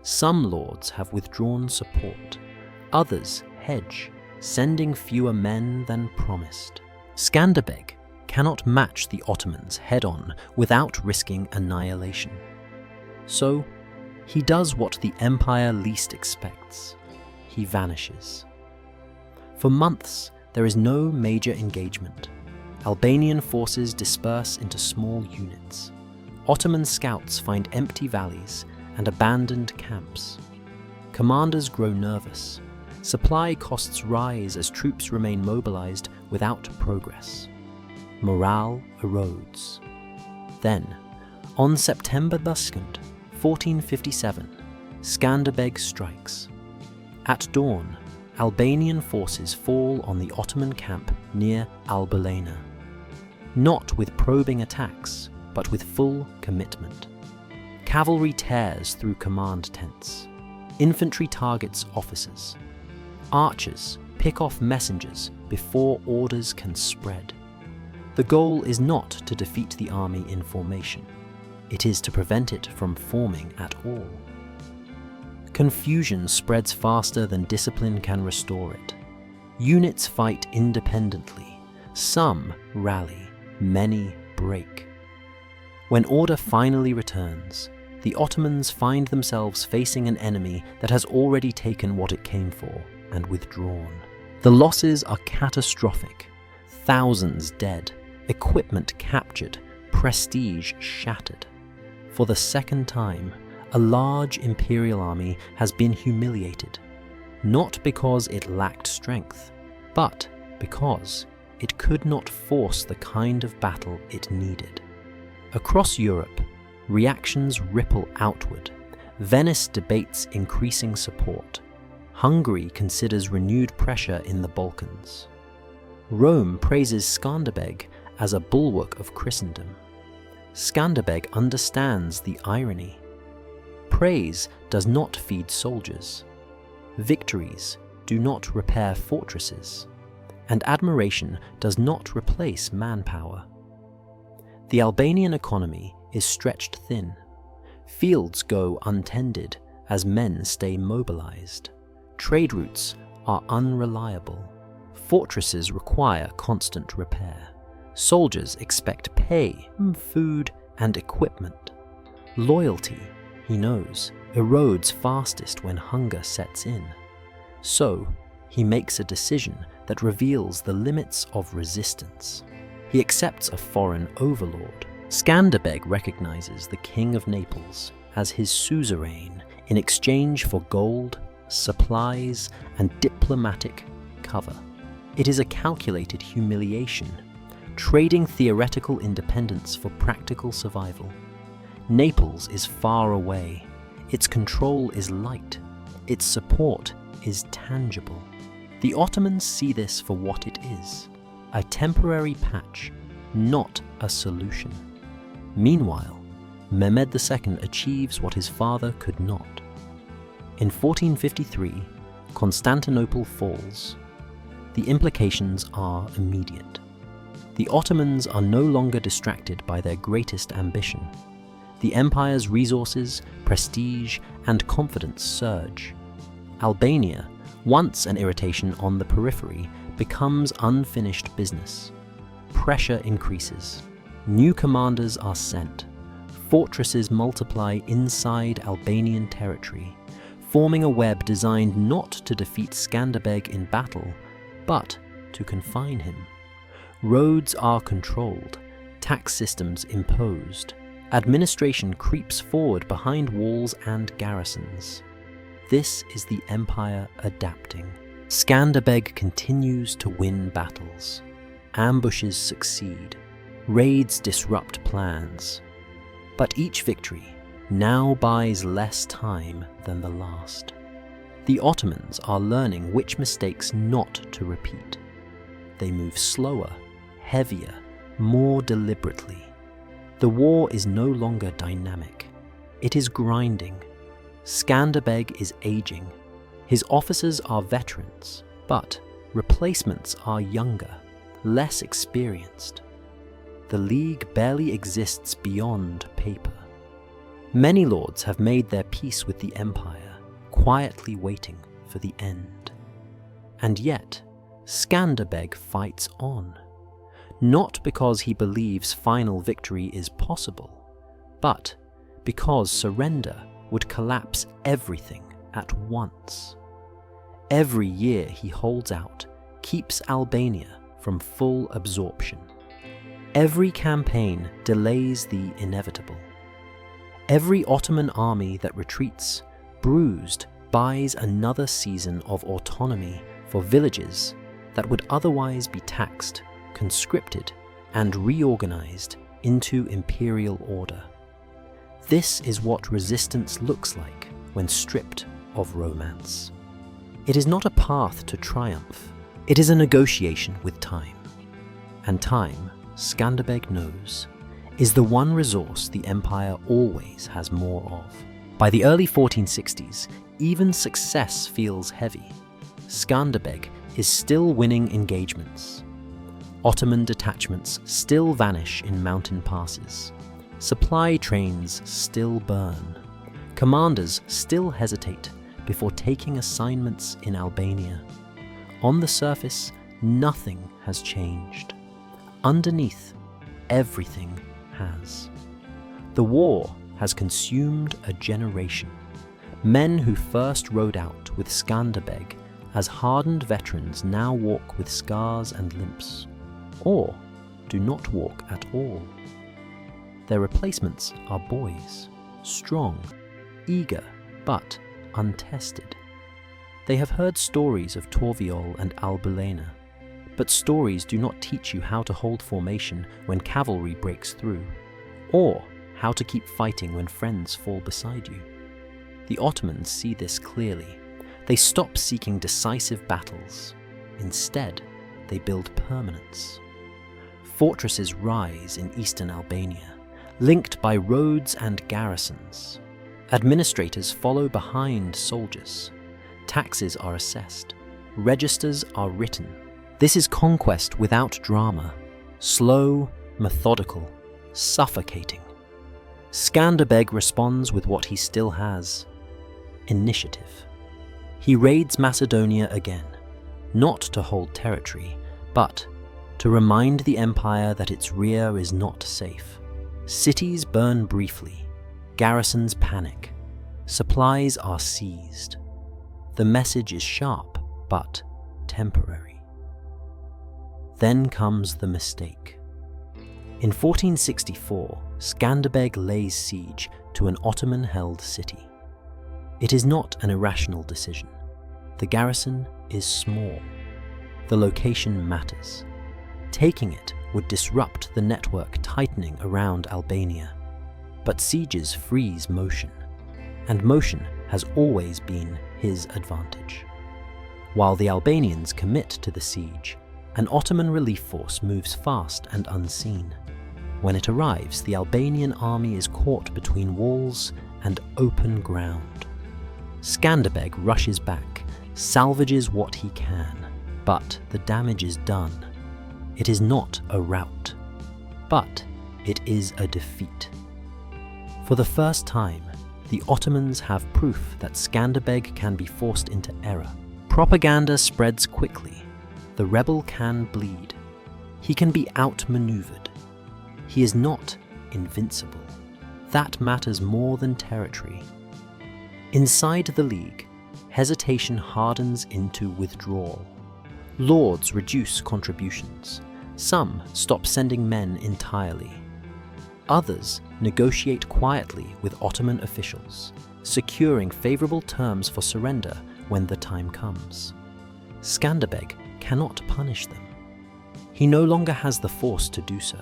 Some lords have withdrawn support. Others hedge, sending fewer men than promised. Skanderbeg cannot match the Ottomans head-on without risking annihilation. So, he does what the empire least expects. He vanishes. For months, there is no major engagement. Albanian forces disperse into small units. Ottoman scouts find empty valleys and abandoned camps. Commanders grow nervous. Supply costs rise as troops remain mobilized without progress. Morale erodes. Then, on September 2nd, 1457, Skanderbeg strikes. At dawn, Albanian forces fall on the Ottoman camp near Albalena, not with probing attacks, but with full commitment. Cavalry tears through command tents. Infantry targets officers. Archers pick off messengers before orders can spread. The goal is not to defeat the army in formation. It is to prevent it from forming at all. Confusion spreads faster than discipline can restore it. Units fight independently. Some rally, many break. When order finally returns, the Ottomans find themselves facing an enemy that has already taken what it came for and withdrawn. The losses are catastrophic. Thousands dead, equipment captured, prestige shattered. For the second time, a large imperial army has been humiliated, not because it lacked strength, but because it could not force the kind of battle it needed. Across Europe, reactions ripple outward. Venice debates increasing support. Hungary considers renewed pressure in the Balkans. Rome praises Skanderbeg as a bulwark of Christendom. Skanderbeg understands the irony. Praise does not feed soldiers. Victories do not repair fortresses. And admiration does not replace manpower. The Albanian economy is stretched thin. Fields go untended as men stay mobilized. Trade routes are unreliable. Fortresses require constant repair. Soldiers expect pay, food, and equipment. Loyalty, he knows, erodes fastest when hunger sets in. So, he makes a decision that reveals the limits of resistance. He accepts a foreign overlord. Skanderbeg recognizes the King of Naples as his suzerain in exchange for gold, supplies, and diplomatic cover. It is a calculated humiliation, trading theoretical independence for practical survival. Naples is far away. Its control is light. Its support is tangible. The Ottomans see this for what it is, a temporary patch, not a solution. Meanwhile, Mehmed II achieves what his father could not. In 1453, Constantinople falls. The implications are immediate. The Ottomans are no longer distracted by their greatest ambition. The empire's resources, prestige, and confidence surge. Albania, once an irritation on the periphery, becomes unfinished business. Pressure increases. New commanders are sent. Fortresses multiply inside Albanian territory, forming a web designed not to defeat Skanderbeg in battle, but to confine him. Roads are controlled, tax systems imposed. Administration creeps forward behind walls and garrisons. This is the empire adapting. Skanderbeg continues to win battles. Ambushes succeed. Raids disrupt plans. But each victory now buys less time than the last. The Ottomans are learning which mistakes not to repeat. They move slower, heavier, more deliberately. The war is no longer dynamic. It is grinding. Skanderbeg is aging. His officers are veterans, but replacements are younger, less experienced. The League barely exists beyond paper. Many lords have made their peace with the empire, quietly waiting for the end. And yet, Skanderbeg fights on. Not because he believes final victory is possible, but because surrender would collapse everything at once. Every year he holds out, keeps Albania from full absorption. Every campaign delays the inevitable. Every Ottoman army that retreats, bruised, buys another season of autonomy for villages that would otherwise be taxed, conscripted, and reorganized into imperial order. This is what resistance looks like when stripped of romance. It is not a path to triumph. It is a negotiation with time. And time, Skanderbeg knows, is the one resource the Empire always has more of. By the early 1460s, even success feels heavy. Skanderbeg is still winning engagements. Ottoman detachments still vanish in mountain passes. Supply trains still burn. Commanders still hesitate before taking assignments in Albania. On the surface, nothing has changed. Underneath, everything has. The war has consumed a generation. Men who first rode out with Skanderbeg as hardened veterans now walk with scars and limps, or do not walk at all. Their replacements are boys, strong, eager, but untested. They have heard stories of Torviol and Albulena, but stories do not teach you how to hold formation when cavalry breaks through, or how to keep fighting when friends fall beside you. The Ottomans see this clearly. They stop seeking decisive battles. Instead, they build permanence. Fortresses rise in eastern Albania, linked by roads and garrisons. Administrators follow behind soldiers. Taxes are assessed. Registers are written. This is conquest without drama. Slow, methodical, suffocating. Skanderbeg responds with what he still has: initiative. He raids Macedonia again, not to hold territory, but to remind the empire that its rear is not safe. Cities burn briefly, garrisons panic, supplies are seized. The message is sharp, but temporary. Then comes the mistake. In 1464, Skanderbeg lays siege to an Ottoman-held city. It is not an irrational decision. The garrison is small. The location matters. Taking it would disrupt the network tightening around Albania. But sieges freeze motion, and motion has always been his advantage. While the Albanians commit to the siege, an Ottoman relief force moves fast and unseen. When it arrives, the Albanian army is caught between walls and open ground. Skanderbeg rushes back, salvages what he can, but the damage is done. It is not a rout, but it is a defeat. For the first time, the Ottomans have proof that Skanderbeg can be forced into error. Propaganda spreads quickly. The rebel can bleed. He can be outmaneuvered. He is not invincible. That matters more than territory. Inside the League, hesitation hardens into withdrawal. Lords reduce contributions. Some stop sending men entirely. Others negotiate quietly with Ottoman officials, securing favorable terms for surrender when the time comes. Skanderbeg cannot punish them. He no longer has the force to do so.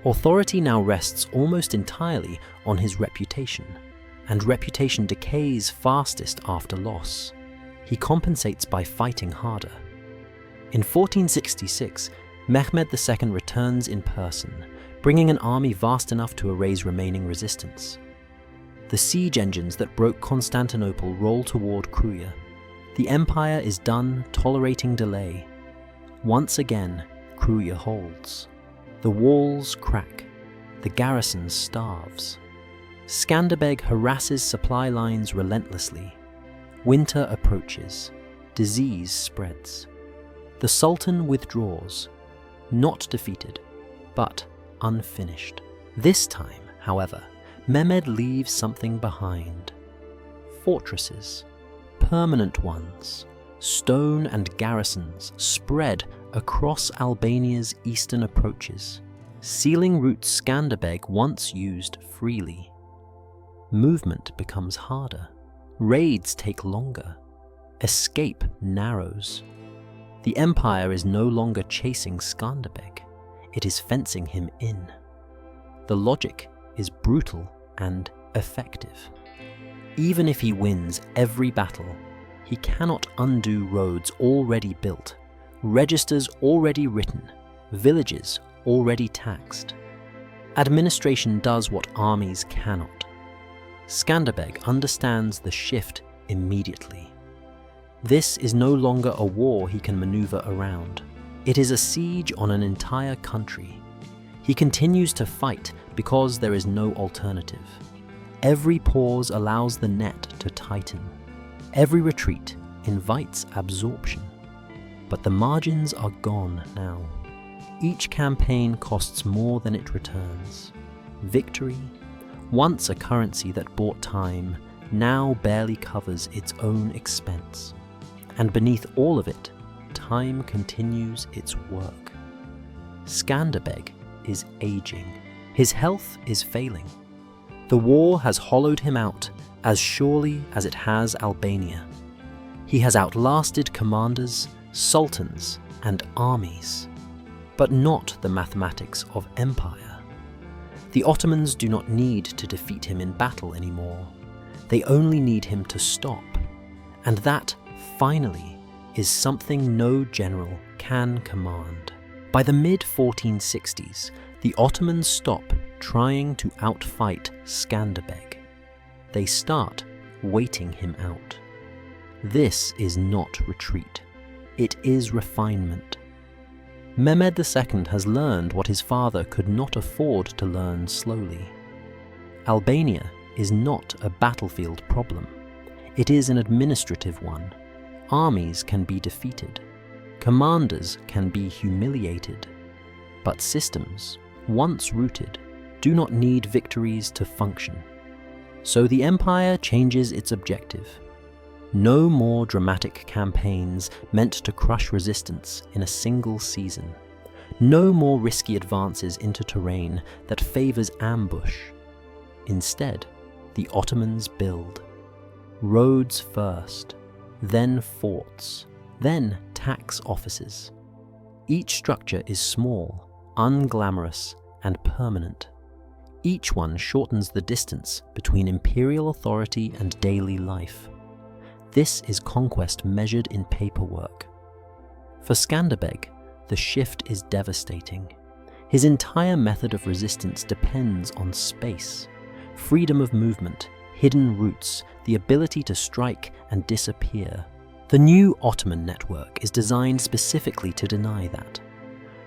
Authority now rests almost entirely on his reputation, and reputation decays fastest after loss. He compensates by fighting harder. In 1466, Mehmed II returns in person, bringing an army vast enough to erase remaining resistance. The siege engines that broke Constantinople roll toward Kruja. The empire is done tolerating delay. Once again, Kruja holds. The walls crack. The garrison starves. Skanderbeg harasses supply lines relentlessly. Winter approaches. Disease spreads. The Sultan withdraws, not defeated, but unfinished. This time, however, Mehmed leaves something behind. Fortresses, permanent ones, stone and garrisons spread across Albania's eastern approaches, sealing routes Skanderbeg once used freely. Movement becomes harder. Raids take longer. Escape narrows. The empire is no longer chasing Skanderbeg. It is fencing him in. The logic is brutal and effective. Even if he wins every battle, He cannot undo roads already built, registers already written, villages already taxed. Administration does what armies cannot. Skanderbeg understands the shift immediately. This is no longer a war he can maneuver around. It is a siege on an entire country. He continues to fight because there is no alternative. Every pause allows the net to tighten. Every retreat invites absorption. But the margins are gone now. Each campaign costs more than it returns. Victory, once a currency that bought time, now barely covers its own expense. And beneath all of it, time continues its work. Skanderbeg is aging. His health is failing. The war has hollowed him out as surely as it has Albania. He has outlasted commanders, sultans, and armies, but not the mathematics of empire. The Ottomans do not need to defeat him in battle anymore. They only need him to stop, and that, finally, is something no general can command. By the mid-1460s, the Ottomans stop trying to outfight Skanderbeg. They start waiting him out. This is not retreat. It is refinement. Mehmed II has learned what his father could not afford to learn slowly. Albania is not a battlefield problem. It is an administrative one. Armies can be defeated. Commanders can be humiliated. But systems, once rooted, do not need victories to function. So the empire changes its objective. No more dramatic campaigns meant to crush resistance in a single season. No more risky advances into terrain that favors ambush. Instead, the Ottomans build. Roads first, then forts, then tax offices. Each structure is small, unglamorous, and permanent. Each one shortens the distance between imperial authority and daily life. This is conquest measured in paperwork. For Skanderbeg, the shift is devastating. His entire method of resistance depends on space, freedom of movement, hidden routes, the ability to strike and disappear. The new Ottoman network is designed specifically to deny that.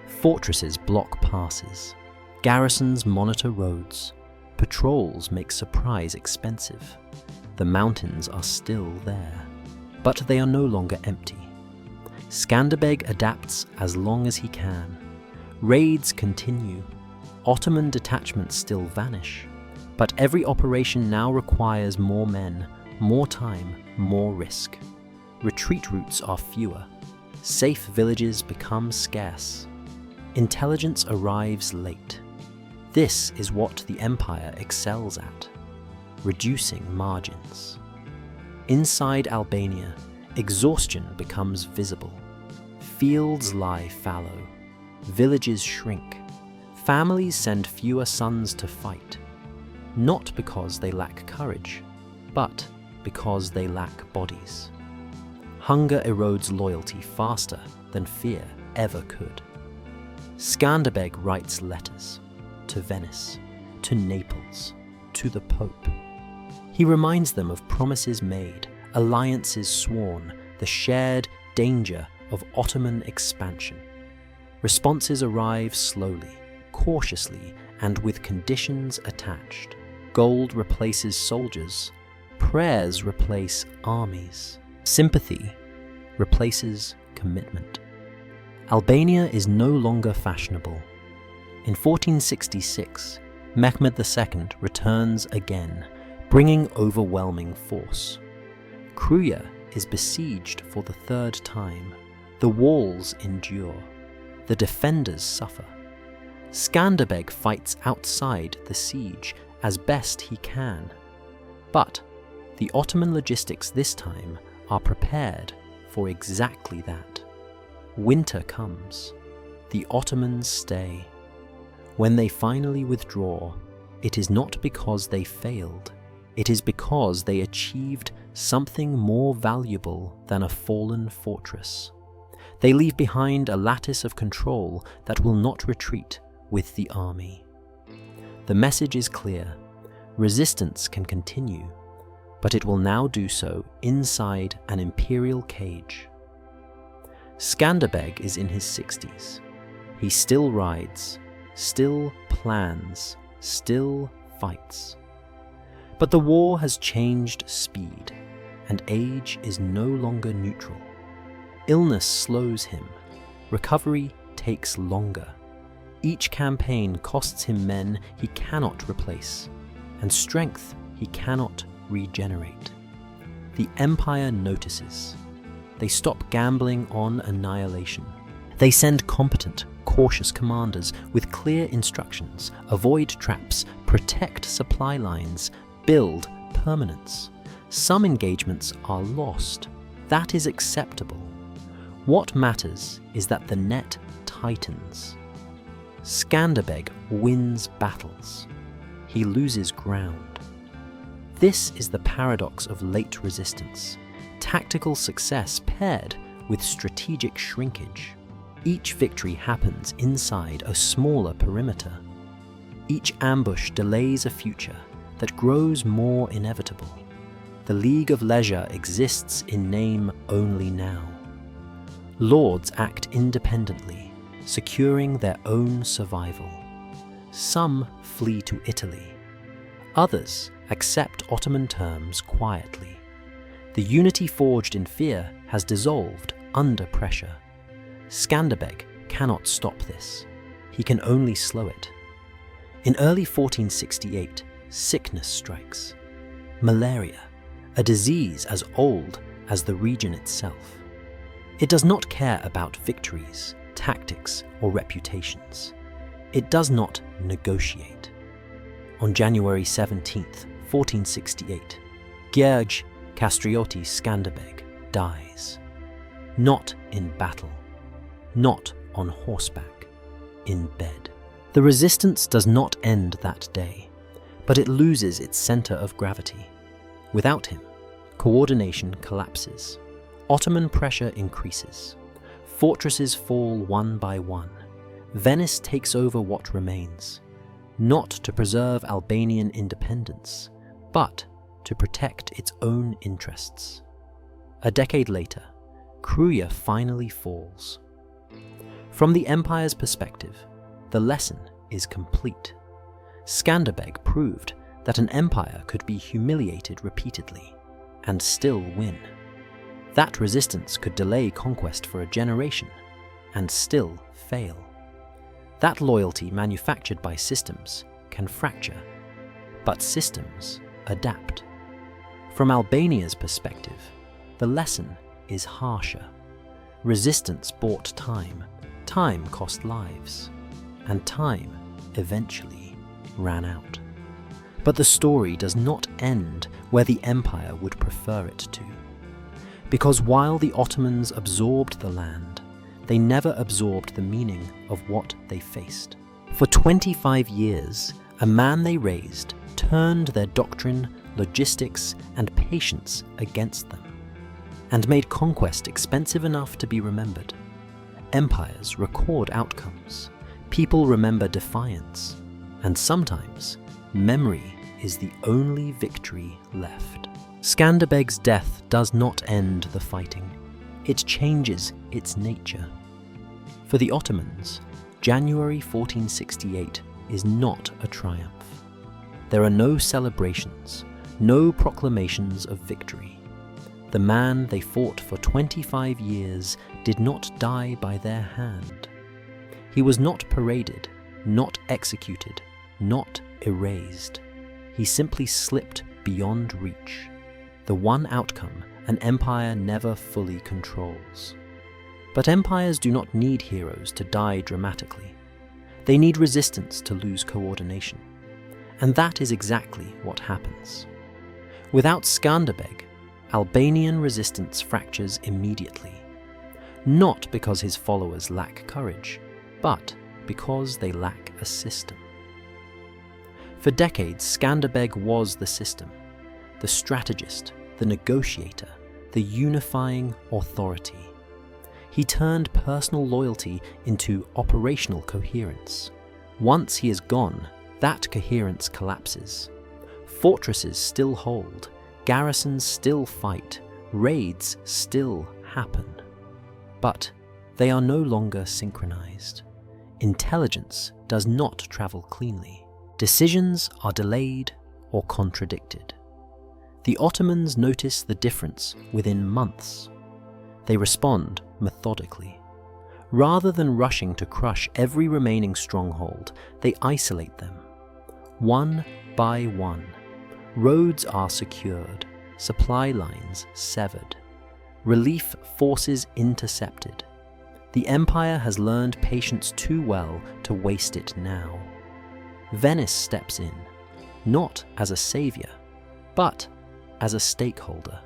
Fortresses block passes. Garrisons monitor roads. Patrols make surprise expensive. The mountains are still there, but they are no longer empty. Skanderbeg adapts as long as he can. Raids continue. Ottoman detachments still vanish. But every operation now requires more men, more time, more risk. Retreat routes are fewer. Safe villages become scarce. Intelligence arrives late. This is what the empire excels at. Reducing margins. Inside Albania, exhaustion becomes visible. Fields lie fallow. Villages shrink. Families send fewer sons to fight. Not because they lack courage, but because they lack bodies. Hunger erodes loyalty faster than fear ever could. Skanderbeg writes letters to Venice, to Naples, to the Pope. He reminds them of promises made, alliances sworn, the shared danger of Ottoman expansion. Responses arrive slowly, cautiously, and with conditions attached. Gold replaces soldiers. Prayers replace armies. Sympathy replaces commitment. Albania is no longer fashionable. In 1466, Mehmed II returns again, bringing overwhelming force. Kruja is besieged for the third time. The walls endure. The defenders suffer. Skanderbeg fights outside the siege as best he can. But the Ottoman logistics this time are prepared for exactly that. Winter comes. The Ottomans stay. When they finally withdraw, it is not because they failed. It is because they achieved something more valuable than a fallen fortress. They leave behind a lattice of control that will not retreat with the army. The message is clear. Resistance can continue, but it will now do so inside an imperial cage. Skanderbeg is in his 60s. He still rides, still plans, still fights. But the war has changed speed, and age is no longer neutral. Illness slows him. Recovery takes longer. Each campaign costs him men he cannot replace, and strength he cannot regenerate. The Empire notices. They stop gambling on annihilation. They send competent, cautious commanders with clear instructions: avoid traps, protect supply lines, build permanence. Some engagements are lost. That is acceptable. What matters is that the net tightens. Skanderbeg wins battles. He loses ground. This is the paradox of late resistance. Tactical success paired with strategic shrinkage. Each victory happens inside a smaller perimeter. Each ambush delays a future that grows more inevitable. The League of Leisure exists in name only now. Lords act independently, securing their own survival. Some flee to Italy. Others accept Ottoman terms quietly. The unity forged in fear has dissolved under pressure. Skanderbeg cannot stop this. He can only slow it. In early 1468, sickness strikes. Malaria, a disease as old as the region itself. It does not care about victories, tactics, or reputations. It does not negotiate. On January 17th, 1468, Gheorghe Castrioti Skanderbeg dies. Not in battle, not on horseback, in bed. The resistance does not end that day, but it loses its center of gravity. Without him, coordination collapses. Ottoman pressure increases. Fortresses fall one by one. Venice takes over what remains, not to preserve Albanian independence, but to protect its own interests. A decade later, Kruja finally falls. From the Empire's perspective, the lesson is complete. Skanderbeg proved that an empire could be humiliated repeatedly and still win. That resistance could delay conquest for a generation and still fail. That loyalty manufactured by systems can fracture, but systems adapt. From Albania's perspective, the lesson is harsher. Resistance bought time, time cost lives, and time eventually ran out. But the story does not end where the empire would prefer it to. Because while the Ottomans absorbed the land, they never absorbed the meaning of what they faced. For 25 years, a man they raised turned their doctrine, logistics, and patience against them, and made conquest expensive enough to be remembered. Empires record outcomes. People remember defiance, and sometimes memory is the only victory left. Skanderbeg's death does not end the fighting. It changes its nature. For the Ottomans, January 1468 is not a triumph. There are no celebrations, no proclamations of victory. The man they fought for 25 years did not die by their hand. He was not paraded, not executed, not erased. He simply slipped beyond reach. The one outcome an empire never fully controls. But empires do not need heroes to die dramatically. They need resistance to lose coordination. And that is exactly what happens. Without Skanderbeg, Albanian resistance fractures immediately. Not because his followers lack courage, but because they lack a system. For decades, Skanderbeg was the system, the strategist, the negotiator, the unifying authority. He turned personal loyalty into operational coherence. Once he is gone, that coherence collapses. Fortresses still hold, garrisons still fight, raids still happen. But they are no longer synchronized. Intelligence does not travel cleanly. Decisions are delayed or contradicted. The Ottomans notice the difference within months. They respond methodically. Rather than rushing to crush every remaining stronghold, they isolate them. One by one, roads are secured, supply lines severed, relief forces intercepted. The empire has learned patience too well to waste it now. Venice steps in, not as a savior, but as a stakeholder.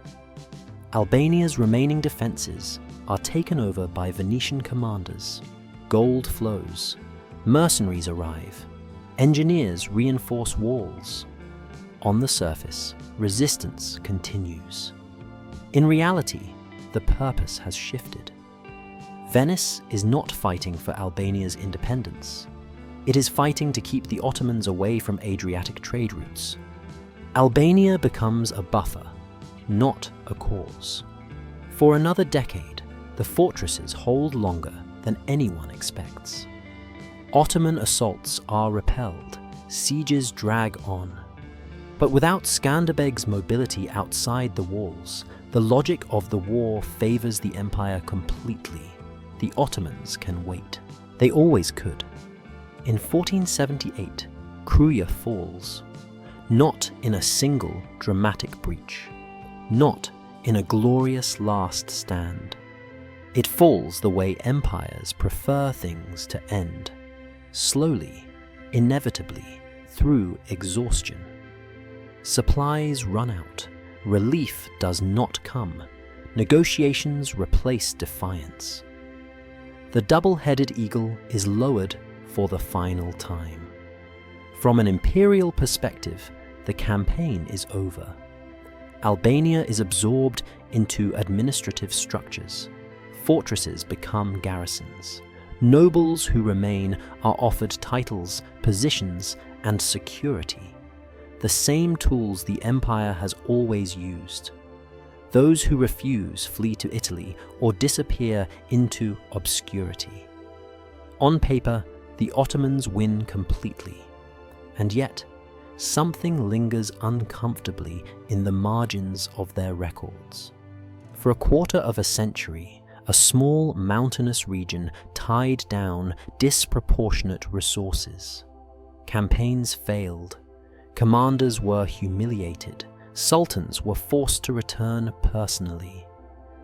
Albania's remaining defenses are taken over by Venetian commanders. Gold flows, mercenaries arrive, engineers reinforce walls. On the surface, resistance continues. In reality, the purpose has shifted. Venice is not fighting for Albania's independence. It is fighting to keep the Ottomans away from Adriatic trade routes. Albania becomes a buffer, not a cause. For another decade, the fortresses hold longer than anyone expects. Ottoman assaults are repelled, sieges drag on. But without Skanderbeg's mobility outside the walls, the logic of the war favors the empire completely. The Ottomans can wait. They always could. In 1478, Kruja falls, not in a single dramatic breach, not in a glorious last stand. It falls the way empires prefer things to end, slowly, inevitably, through exhaustion. Supplies run out, relief does not come, negotiations replace defiance. The double-headed eagle is lowered for the final time. From an imperial perspective, the campaign is over. Albania is absorbed into administrative structures. Fortresses become garrisons. Nobles who remain are offered titles, positions, and security. The same tools the empire has always used. Those who refuse flee to Italy or disappear into obscurity. On paper, the Ottomans win completely. And yet, something lingers uncomfortably in the margins of their records. For a quarter of a century, a small mountainous region tied down disproportionate resources. Campaigns failed. Commanders were humiliated. Sultans were forced to return personally.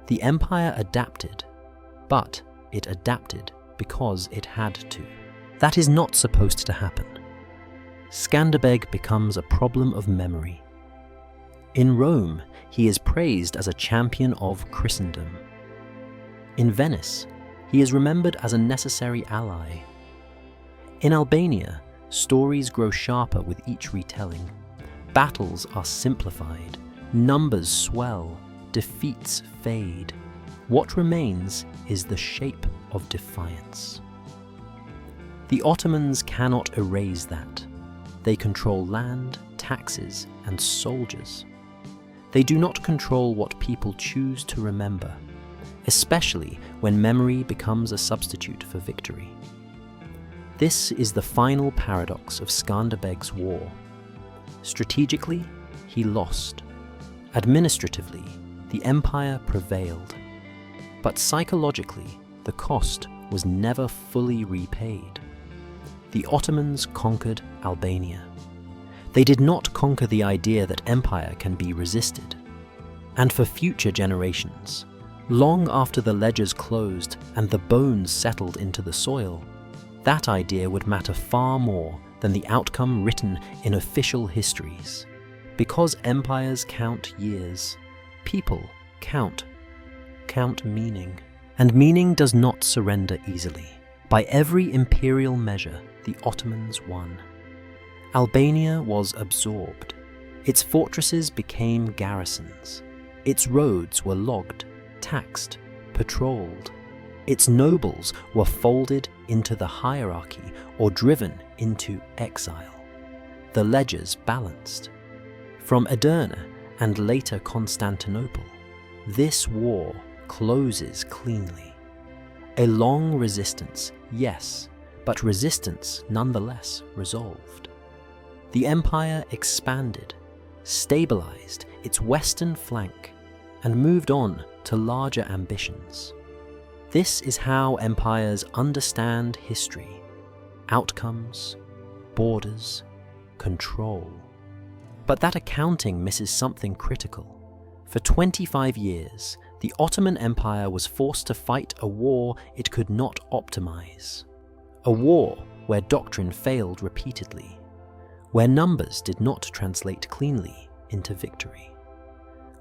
The empire adapted, but it adapted because it had to. That is not supposed to happen. Skanderbeg becomes a problem of memory. In Rome, he is praised as a champion of Christendom. In Venice, he is remembered as a necessary ally. In Albania, stories grow sharper with each retelling. Battles are simplified, numbers swell, defeats fade. What remains is the shape of defiance. The Ottomans cannot erase that. They control land, taxes, and soldiers. They do not control what people choose to remember, especially when memory becomes a substitute for victory. This is the final paradox of Skanderbeg's war. Strategically, he lost. Administratively, the empire prevailed. But psychologically, the cost was never fully repaid. The Ottomans conquered Albania. They did not conquer the idea that empire can be resisted. And for future generations, long after the ledgers closed and the bones settled into the soil, that idea would matter far more than the outcome written in official histories. Because empires count years, people count meaning. And meaning does not surrender easily. By every imperial measure, the Ottomans won. Albania was absorbed. Its fortresses became garrisons. Its roads were logged, taxed, patrolled. Its nobles were folded into the hierarchy or driven into exile. The ledgers balanced. From Edirne and later Constantinople, this war closes cleanly. A long resistance, yes, but resistance nonetheless resolved. The empire expanded, stabilized its western flank, and moved on to larger ambitions. This is how empires understand history: outcomes, borders, control. But that accounting misses something critical. For 25 years, the Ottoman Empire was forced to fight a war it could not optimize. A war where doctrine failed repeatedly, where numbers did not translate cleanly into victory,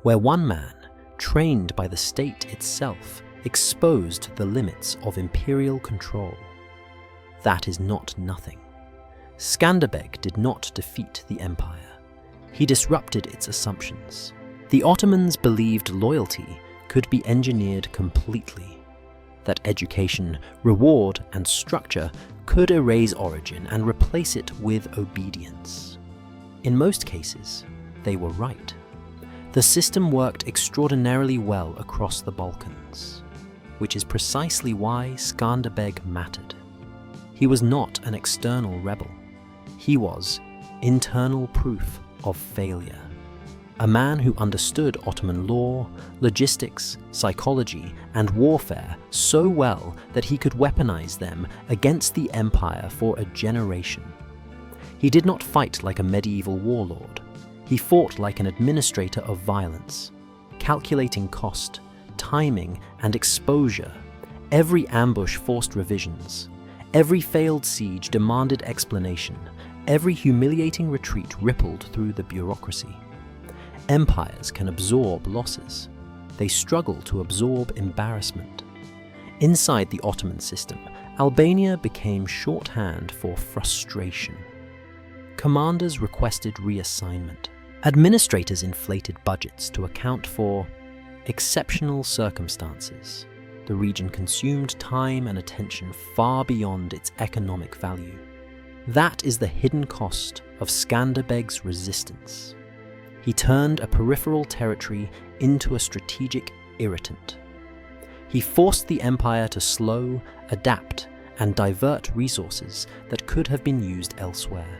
where one man, trained by the state itself, exposed the limits of imperial control. That is not nothing. Skanderbeg did not defeat the empire. He disrupted its assumptions. The Ottomans believed loyalty could be engineered completely, that education, reward, and structure could erase origin and replace it with obedience. In most cases, they were right. The system worked extraordinarily well across the Balkans, which is precisely why Skanderbeg mattered. He was not an external rebel. He was internal proof of failure. A man who understood Ottoman law, logistics, psychology, and warfare so well that he could weaponize them against the empire for a generation. He did not fight like a medieval warlord. He fought like an administrator of violence, calculating cost, timing, and exposure. Every ambush forced revisions. Every failed siege demanded explanation. Every humiliating retreat rippled through the bureaucracy. Empires can absorb losses. They struggle to absorb embarrassment. Inside the Ottoman system, Albania became shorthand for frustration. Commanders requested reassignment. Administrators inflated budgets to account for exceptional circumstances. The region consumed time and attention far beyond its economic value. That is the hidden cost of Skanderbeg's resistance. He turned a peripheral territory into a strategic irritant. He forced the empire to slow, adapt, and divert resources that could have been used elsewhere.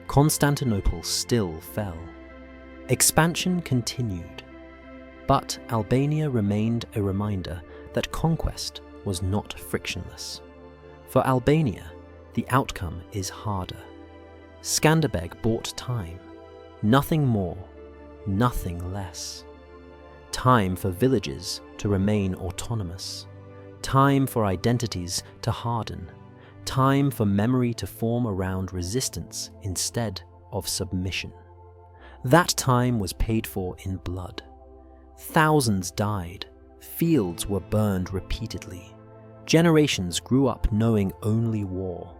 Constantinople still fell. Expansion continued. But Albania remained a reminder that conquest was not frictionless. For Albania, the outcome is harder. Skanderbeg bought time. Nothing more, nothing less. Time for villages to remain autonomous. Time for identities to harden. Time for memory to form around resistance instead of submission. That time was paid for in blood. Thousands died. Fields were burned repeatedly. Generations grew up knowing only war.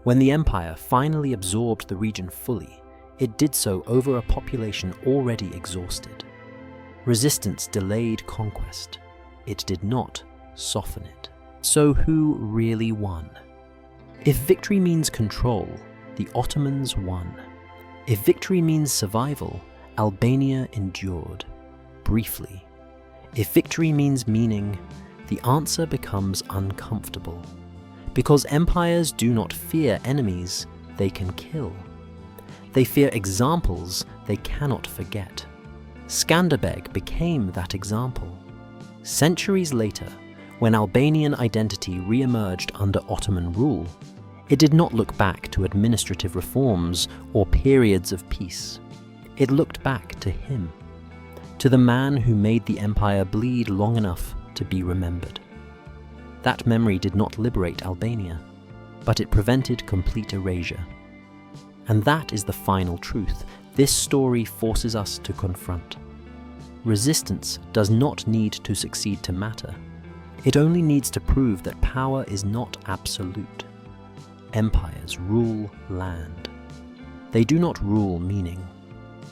When the empire finally absorbed the region fully, it did so over a population already exhausted. Resistance delayed conquest. It did not soften it. So who really won? If victory means control, the Ottomans won. If victory means survival, Albania endured. Briefly. If victory means meaning, the answer becomes uncomfortable. Because empires do not fear enemies they can kill. They fear examples they cannot forget. Skanderbeg became that example. Centuries later, when Albanian identity re-emerged under Ottoman rule, it did not look back to administrative reforms or periods of peace. It looked back to him, to the man who made the empire bleed long enough to be remembered. That memory did not liberate Albania, but it prevented complete erasure. And that is the final truth this story forces us to confront. Resistance does not need to succeed to matter. It only needs to prove that power is not absolute. Empires rule land. They do not rule meaning.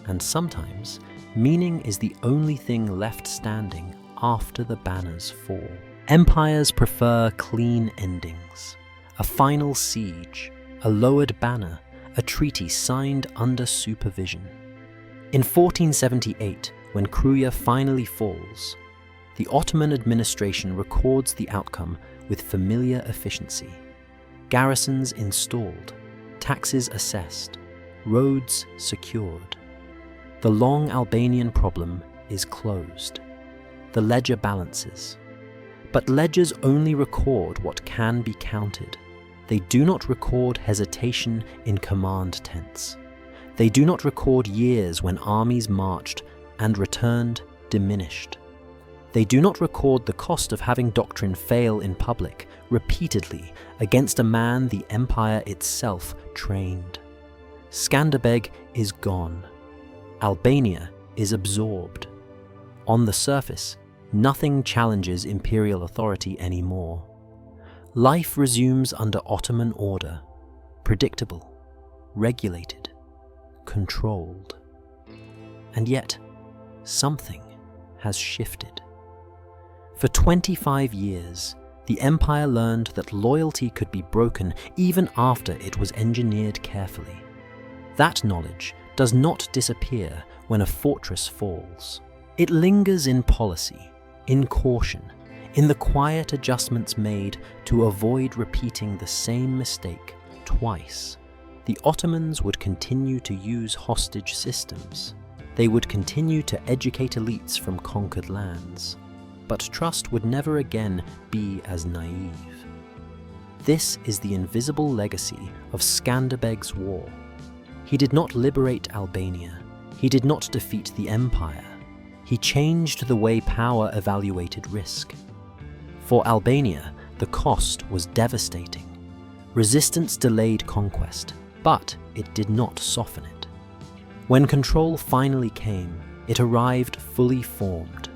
And sometimes, meaning is the only thing left standing after the banner's fall. Empires prefer clean endings, a final siege, a lowered banner, a treaty signed under supervision. In 1478, when Kruja finally falls, the Ottoman administration records the outcome with familiar efficiency. Garrisons installed, taxes assessed, roads secured. The long Albanian problem is closed. The ledger balances. But ledgers only record what can be counted. They do not record hesitation in command tents. They do not record years when armies marched and returned diminished. They do not record the cost of having doctrine fail in public repeatedly against a man the empire itself trained. Skanderbeg is gone. Albania is absorbed. On the surface, nothing challenges imperial authority anymore. Life resumes under Ottoman order, predictable, regulated, controlled. And yet, something has shifted. For 25 years, the empire learned that loyalty could be broken even after it was engineered carefully. That knowledge does not disappear when a fortress falls. It lingers in policy, in caution, in the quiet adjustments made to avoid repeating the same mistake twice. The Ottomans would continue to use hostage systems. They would continue to educate elites from conquered lands. But trust would never again be as naive. This is the invisible legacy of Skanderbeg's war. He did not liberate Albania. He did not defeat the empire. He changed the way power evaluated risk. For Albania, the cost was devastating. Resistance delayed conquest, but it did not soften it. When control finally came, it arrived fully formed.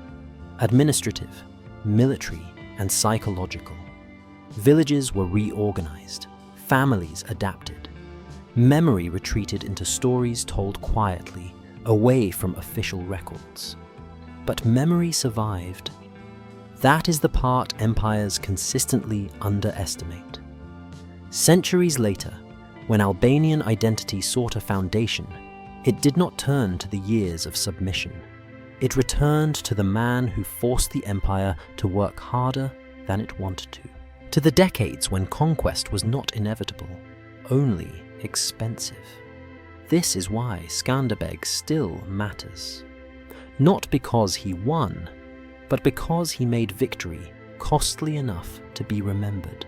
Administrative, military, and psychological. Villages were reorganized, families adapted. Memory retreated into stories told quietly, away from official records. But memory survived. That is the part empires consistently underestimate. Centuries later, when Albanian identity sought a foundation, it did not turn to the years of submission. It returned to the man who forced the empire to work harder than it wanted to the decades when conquest was not inevitable, only expensive. This is why Skanderbeg still matters. Not because he won, but because he made victory costly enough to be remembered.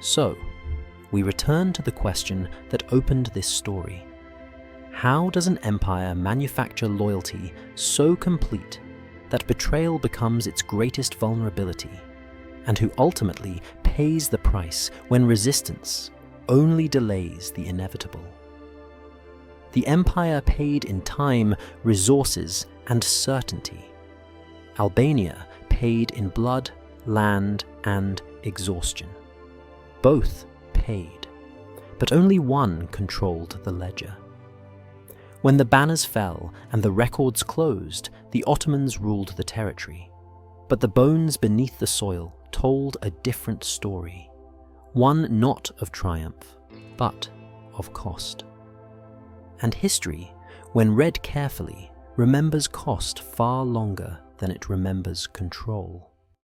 So, we return to the question that opened this story. How does an empire manufacture loyalty so complete that betrayal becomes its greatest vulnerability, and who ultimately pays the price when resistance only delays the inevitable? The empire paid in time, resources, and certainty. Albania paid in blood, land, and exhaustion. Both paid, but only one controlled the ledger. When the banners fell and the records closed, the Ottomans ruled the territory. But the bones beneath the soil told a different story. One not of triumph, but of cost. And history, when read carefully, remembers cost far longer than it remembers control.